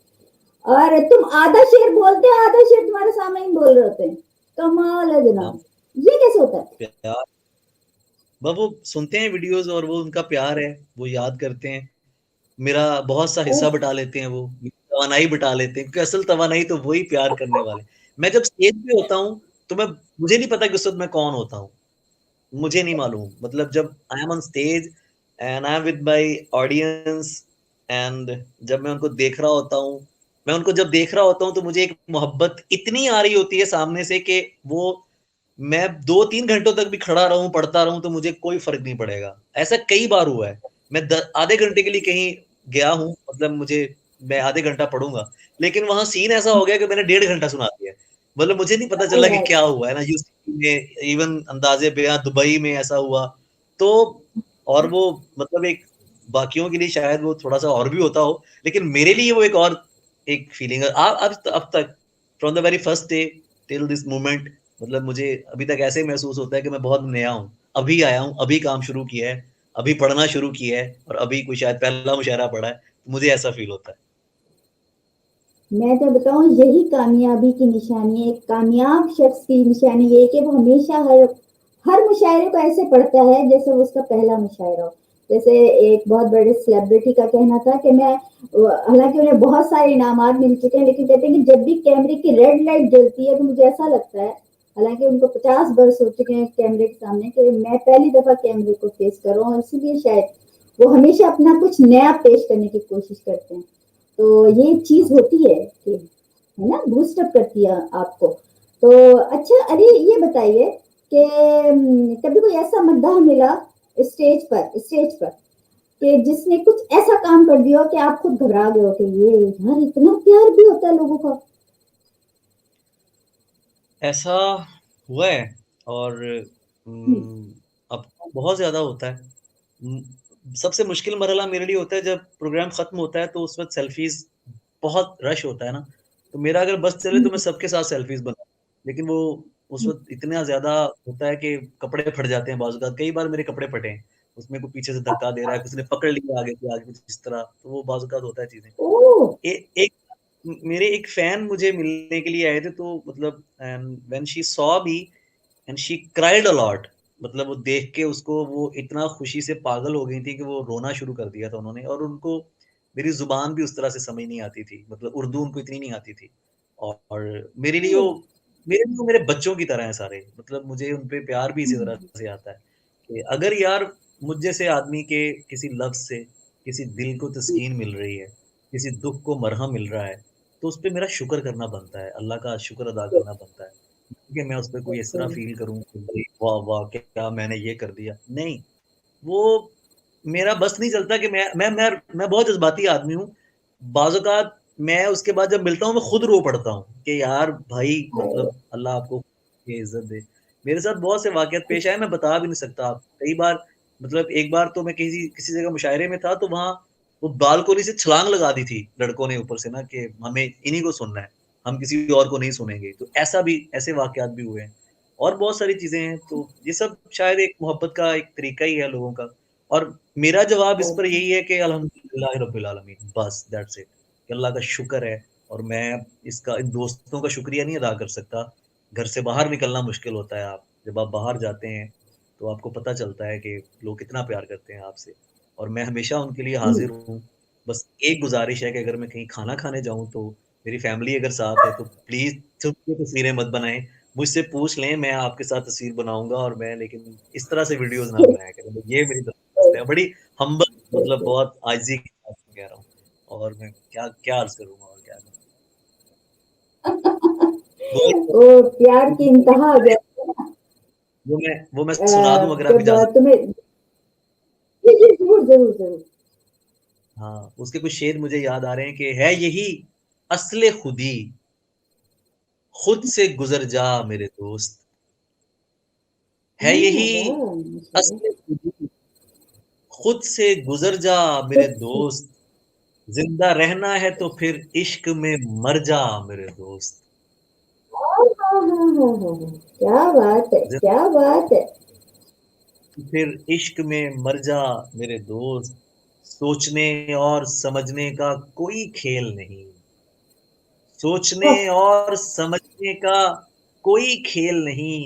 और तुम आधा शेर बोलते हो, आधा शेर तुम्हारे सामने ही बोल रहे होते हैं, कमाल है हाँ, जनाब। ये कैसे होता है? प्यार, बस वो सुनते हैं वीडियोस और वो उनका प्यार है, वो याद करते हैं, मेरा बहुत सा हिस्सा उफ, बटा लेते हैं, वो मेरी तवानाई बटा लेते हैं, क्योंकि असल तवानाई तो वही प्यार करने वाले। मैं जब स्टेज पे होता हूँ तो मैं, मुझे नहीं पता कि उस वक्त मैं कौन होता हूँ, मुझे नहीं मालूम। मतलब जब I am on stage and I am with my audience, and जब मैं उनको देख रहा होता हूँ, मैं उनको जब देख रहा होता हूँ तो मुझे एक मोहब्बत इतनी आ रही होती है सामने से कि वो, मैं 2-3 घंटों तक भी खड़ा रहूं, पढ़ता रहूं, तो मुझे कोई फर्क नहीं पड़ेगा। ऐसा कई बार हुआ है। मैं आधे घंटे के लिए कहीं गया हूं, मतलब मुझे, मैं आधे घंटा पढ़ूंगा, लेकिन वहां सीन ऐसा हो गया कि मैंने 1.5 घंटा सुना दिया। मतलब मुझे नहीं पता हाय चला कि हाय। क्या हुआ है ना, यूसी में, इवन अंदाजे बयां दुबई में ऐसा हुआ। तो और वो, मतलब एक, बाकियों के लिए शायद वो थोड़ा सा और भी होता हो, लेकिन मेरे लिए वो एक और एक फीलिंग है। अब तक, from the very first day till this moment, मतलब मुझे अभी तक ऐसे ही महसूस होता है कि मैं बहुत नया हूँ, अभी आया हूँ, अभी काम शुरू किया है, अभी पढ़ना शुरू किया है, और अभी कोई शायद पहला मुशायरा पढ़ा है, तो मुझे ऐसा फील होता है। मैं तो बताऊं, यही कामयाबी की निशानी है, एक कामयाब शख्स की निशानी ये है कि वो हमेशा हर मुशायरे को ऐसे पढ़ता है जैसे वो उसका पहला मुशायरा हो। जैसे एक बहुत बड़े सेलिब्रिटी का कहना था कि मैं, हालांकि उन्हें बहुत सारे इनामात मिल चुके हैं, लेकिन कहते हैं कि जब भी कैमरे की रेड लाइट जलती है तो मुझे ऐसा लगता है, हालांकि उनको 50 वर्ष हो चुके हैं कैमरे के सामने, कि मैं पहली दफा कैमरे को फेस कर रहा हूँ, इसलिए शायद वो हमेशा अपना कुछ नया पेश करने की कोशिश करते हैं। तो ये चीज होती है है ना, बूस्ट अप करती है आपको। तो अच्छा अरे, ये बताइए कि कभी कोई ऐसा मद्दाह मिला स्टेज पर कि जिसने कुछ ऐसा काम कर दिया हो कि आप खुद घबरा गए हो कि ये यार इतना प्यार भी होता है लोगों का? ऐसा हुआ है, और हम्म, अब तो बहुत ज्यादा होता है। सबसे मुश्किल मरहला मेरे लिए होता है जब प्रोग्राम खत्म होता है, तो उस वक्त सेल्फीज, बहुत रश होता है ना, तो मेरा अगर बस चले तो मैं हम्म, सबके साथ सेल्फीज बना, लेकिन वो उस वक्त इतना ज्यादा होता है कि कपड़े फट जाते हैं। बाजू कई बार मेरे कपड़े फटे हैं, उसमें कोई पीछे से धक्का दे रहा है, किसी ने पकड़ लिया आगे से, आगे कुछ इस तरह, तो वो बाजू होता है चीजें। ओह, एक मेरे एक फैन मुझे मिलने के लिए आए थे, तो मतलब when she saw me and she cried a lot, मतलब वो देख के उसको, वो इतना खुशी से पागल हो गई थी कि वो रोना शुरू कर दिया था उन्होंने। और उनको मेरी जुबान भी उस तरह से समझ नहीं आती थी, मतलब उर्दू उनको इतनी नहीं आती थी। और मेरे लिए वो मेरे बच्चों की तरह है सारे, मतलब मुझे उन पे प्यार भी इसी तरह से आता है कि अगर यार मुझ जैसे आदमी के किसी लफ्ज से किसी दिल को तस्कीन मिल रही है, किसी दुख को मरहम मिल रहा है, तो उस पे मेरा शुक्र करना बनता है, अल्लाह का शुक्र अदा करना बनता है। कि मैं उस पे कोई इस तरह फ़ील करूँ कि भाई वाह, वाह! क्या मैंने ये कर दिया। नहीं, वो मेरा बस नहीं चलता कि मैं बहुत जज़्बाती आदमी हूँ। बाज़ औक़ात मैं उसके बाद जब मिलता हूँ, मैं खुद रो पड़ता हूँ कि यार भाई अरे, मतलब अल्लाह आपको ये इज़्ज़त दे। मेरे साथ बहुत से वाक़यात पेश आए, मैं बता भी नहीं सकता आपको। कई बार मतलब एक बार तो मैं किसी किसी जगह मुशायरे में था, तो वहाँ वो बालकनी से छलांग लगा दी थी लड़कों ने ऊपर से ना कि हमें इन्हीं को सुनना है, हम किसी और को नहीं सुनेंगे। तो ऐसा भी ऐसे वाक़यात भी हुए हैं और बहुत सारी चीज़ें हैं, तो ये सब शायद एक मोहब्बत का एक तरीका ही है लोगों का। और मेरा जवाब इस पर यही है कि अल्हम्दुलिल्लाह रब्बिल आलमीन, बस दैट्स इट। कि अल्लाह का शुक्र है और मैं इसका इन दोस्तों का शुक्रिया नहीं अदा कर सकता। घर से बाहर निकलना मुश्किल होता है जब आप बाहर जाते हैं, तो आपको पता चलता है कि लोग कितना प्यार करते हैं आपसे और मैं हमेशा उनके लिए हाज़िर हूँ। बस एक गुज़ारिश है कि अगर मैं कहीं खाना खाने जाऊँ, तो मेरी फैमिली अगर साथ है, तो प्लीज़ छुप के तस्वीरें मत बनाएँ। मुझसे पूछ लें, मैं आपके साथ तस्वीर बनाऊँगा और मैं लेकिन इस तरह से वीडियोज़ ना बनाया करें। ये मेरी दरख़्वास्त है। बड़ी हम्बल मतलब बहुत आजिज़ी के साथ कह रहा हूँ और मैं क्या क्या अर्ज़ करूँगा और क्या करूँ? बहुत वो प्यार की इंतहा हो जाती है ना। वो मैं सुना दूँ अगर आप जब इजाज़त तुम्हें जी, जी, ज़रूर, ज़रूर, ज़रूर। हाँ, उसके कुछ शेर मुझे याद आ रहे हैं कि है यही अस्ल खुदी, खुद से गुज़र जा मेरे दोस्त। है हाँ, यही वाह! माशाअल्लाह। अस्ल खुदी, खुद से गुज़र जा मेरे खुद से दोस्त। ज़िंदा रहना है तो फिर इश्क में मर जा मेरे दोस्त। हाँ, हाँ, हाँ, हाँ, हाँ, हाँ। क्या बात है, ज़िंदा क्या बात है। फिर इश्क में मर जा मेरे दोस्त। सोचने और समझने का कोई खेल नहीं। सोचने वाह! और समझने का कोई खेल नहीं।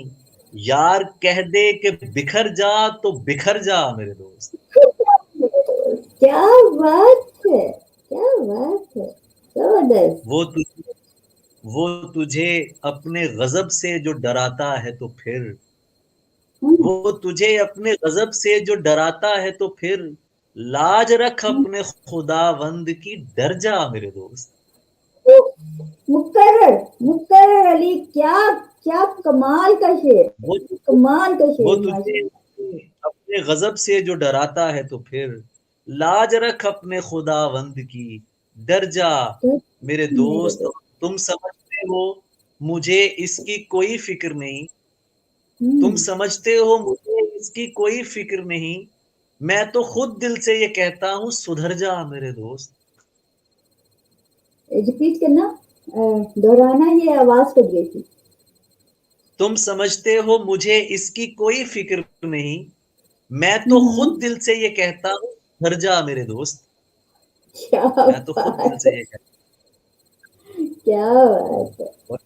यार कह दे कि बिखर जा तो बिखर जा मेरे दोस्त। क्या बात है, क्या बात है। ज़बरदस्त। वो तुझे वो तुझे अपने ग़ज़ब से जो डराता है तो फिर हुँ, वो तुझे अपने ग़ज़ब से जो डराता है तो फिर लाज रख हुँ। अपने खुदावंद की, डर जा मेरे दोस्त। तो मुकर्रर अली, क्या क्या कमाल का शेर, वो तुझे कमाल का वो शेर तुझे माशाल्लाह। अपने गज़ब से जो डराता है तो फिर लाज रख अपने खुदावंद की, डर जा तो मेरे मेरे दोस्त। दोस्त। तुम समझते हो मुझे इसकी कोई फ़िक्र नहीं, तुम हुँ, समझते हो मुझे इसकी कोई फ़िक्र नहीं, मैं तो खुद दिल से ये कहता हूँ सुधर जा मेरे दोस्त। रिपीट करना, दोहराना, ये आवाज़ कट गई थी। तुम समझते हो मुझे इसकी कोई फ़िक्र नहीं, मैं हुँ, तो हुँ। खुद दिल से ये कहता हूँ सुधर जा मेरे दोस्त। क्या मैं तो खुद दिल बात है, से ये कहता क्या हूँ। बात है।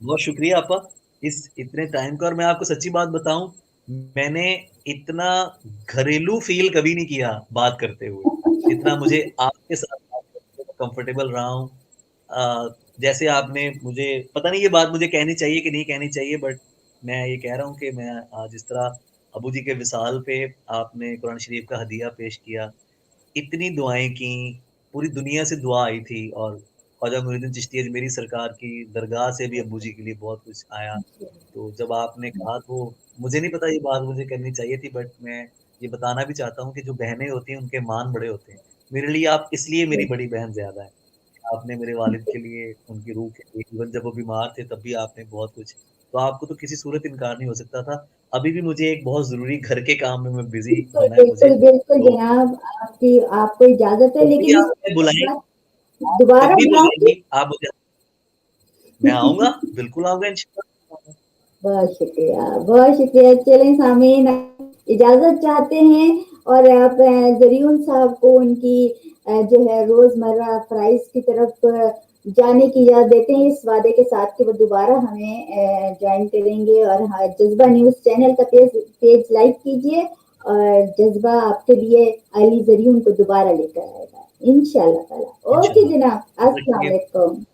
बहुत शुक्रिया आपका इस इतने टाइम का और मैं आपको सच्ची बात बताऊँ, मैंने इतना घरेलू फ़ील कभी नहीं किया बात करते हुए, जितना मुझे आपके साथ बात करके मैं कंफ़र्टेबल रहा हूँ। जैसे आपने मुझे पता नहीं ये बात मुझे कहनी चाहिए कि नहीं कहनी चाहिए बट मैं ये कह रहा हूँ कि मैं जिस तरह अबू जी के विसाल पे आपने कुरान शरीफ का हदीया पेश किया, इतनी दुआएँ की, पूरी दुनिया से दुआ आई थी और ख्वाजा मुइनुद्दीन चिश्ती अजमेरी सरकार की दरगाह से भी अब्बू जी के लिए बहुत कुछ आया। तो जब आपने कहा तो मुझे नहीं पता ये बात मुझे करनी चाहिए थी बट मैं ये बताना भी चाहता हूँ कि जो बहनें होती हैं उनके मान बड़े होते हैं। मेरे लिए आप इसलिए मेरी बड़ी बहन ज़्यादा है। आपने मेरे वालिद के लिए, उनकी रूह के लिए इवन जब वो बीमार थे तब भी आपने बहुत कुछ तो आपको तो किसी सूरत इनकार नहीं हो सकता था। अभी भी मुझे एक बहुत ज़रूरी घर के काम में मैं बिज़ी बिल्कुल, होना है मुझे, बिल्कुल, बिल्कुल तो जनाब, आपकी आपको इजाज़त है, जब भी लेकिन आप इस मुझे बुलाएँ, बात आप जब दोबारा भी बुलाएँगे? बुलाएँगी, आप मुझे मैं आऊँगा, बिल्कुल आऊँगा इंशाअल्लाह। बहुत शुक्रिया, बहुत शुक्रिया। चलें सामीन, इजाज़त चाहते हैं और आप ज़रीउन साहब को उनकी जो है रोज़मर्रा फ़राइज़ की तरफ जाने की इजाज़त देते हैं, इस वादे के साथ कि वो दोबारा हमें जॉइन करेंगे और हाँ, जज़्बा न्यूज़ चैनल का पेज पेज लाइक कीजिए और जज़्बा आपके लिए अली ज़रीउन को दोबारा लेकर आएगा, इंशाअल्लाह ताला। ओके इंशाअल्लाह। जनाब, याद अस्सलाम रखिए। वालेकुम।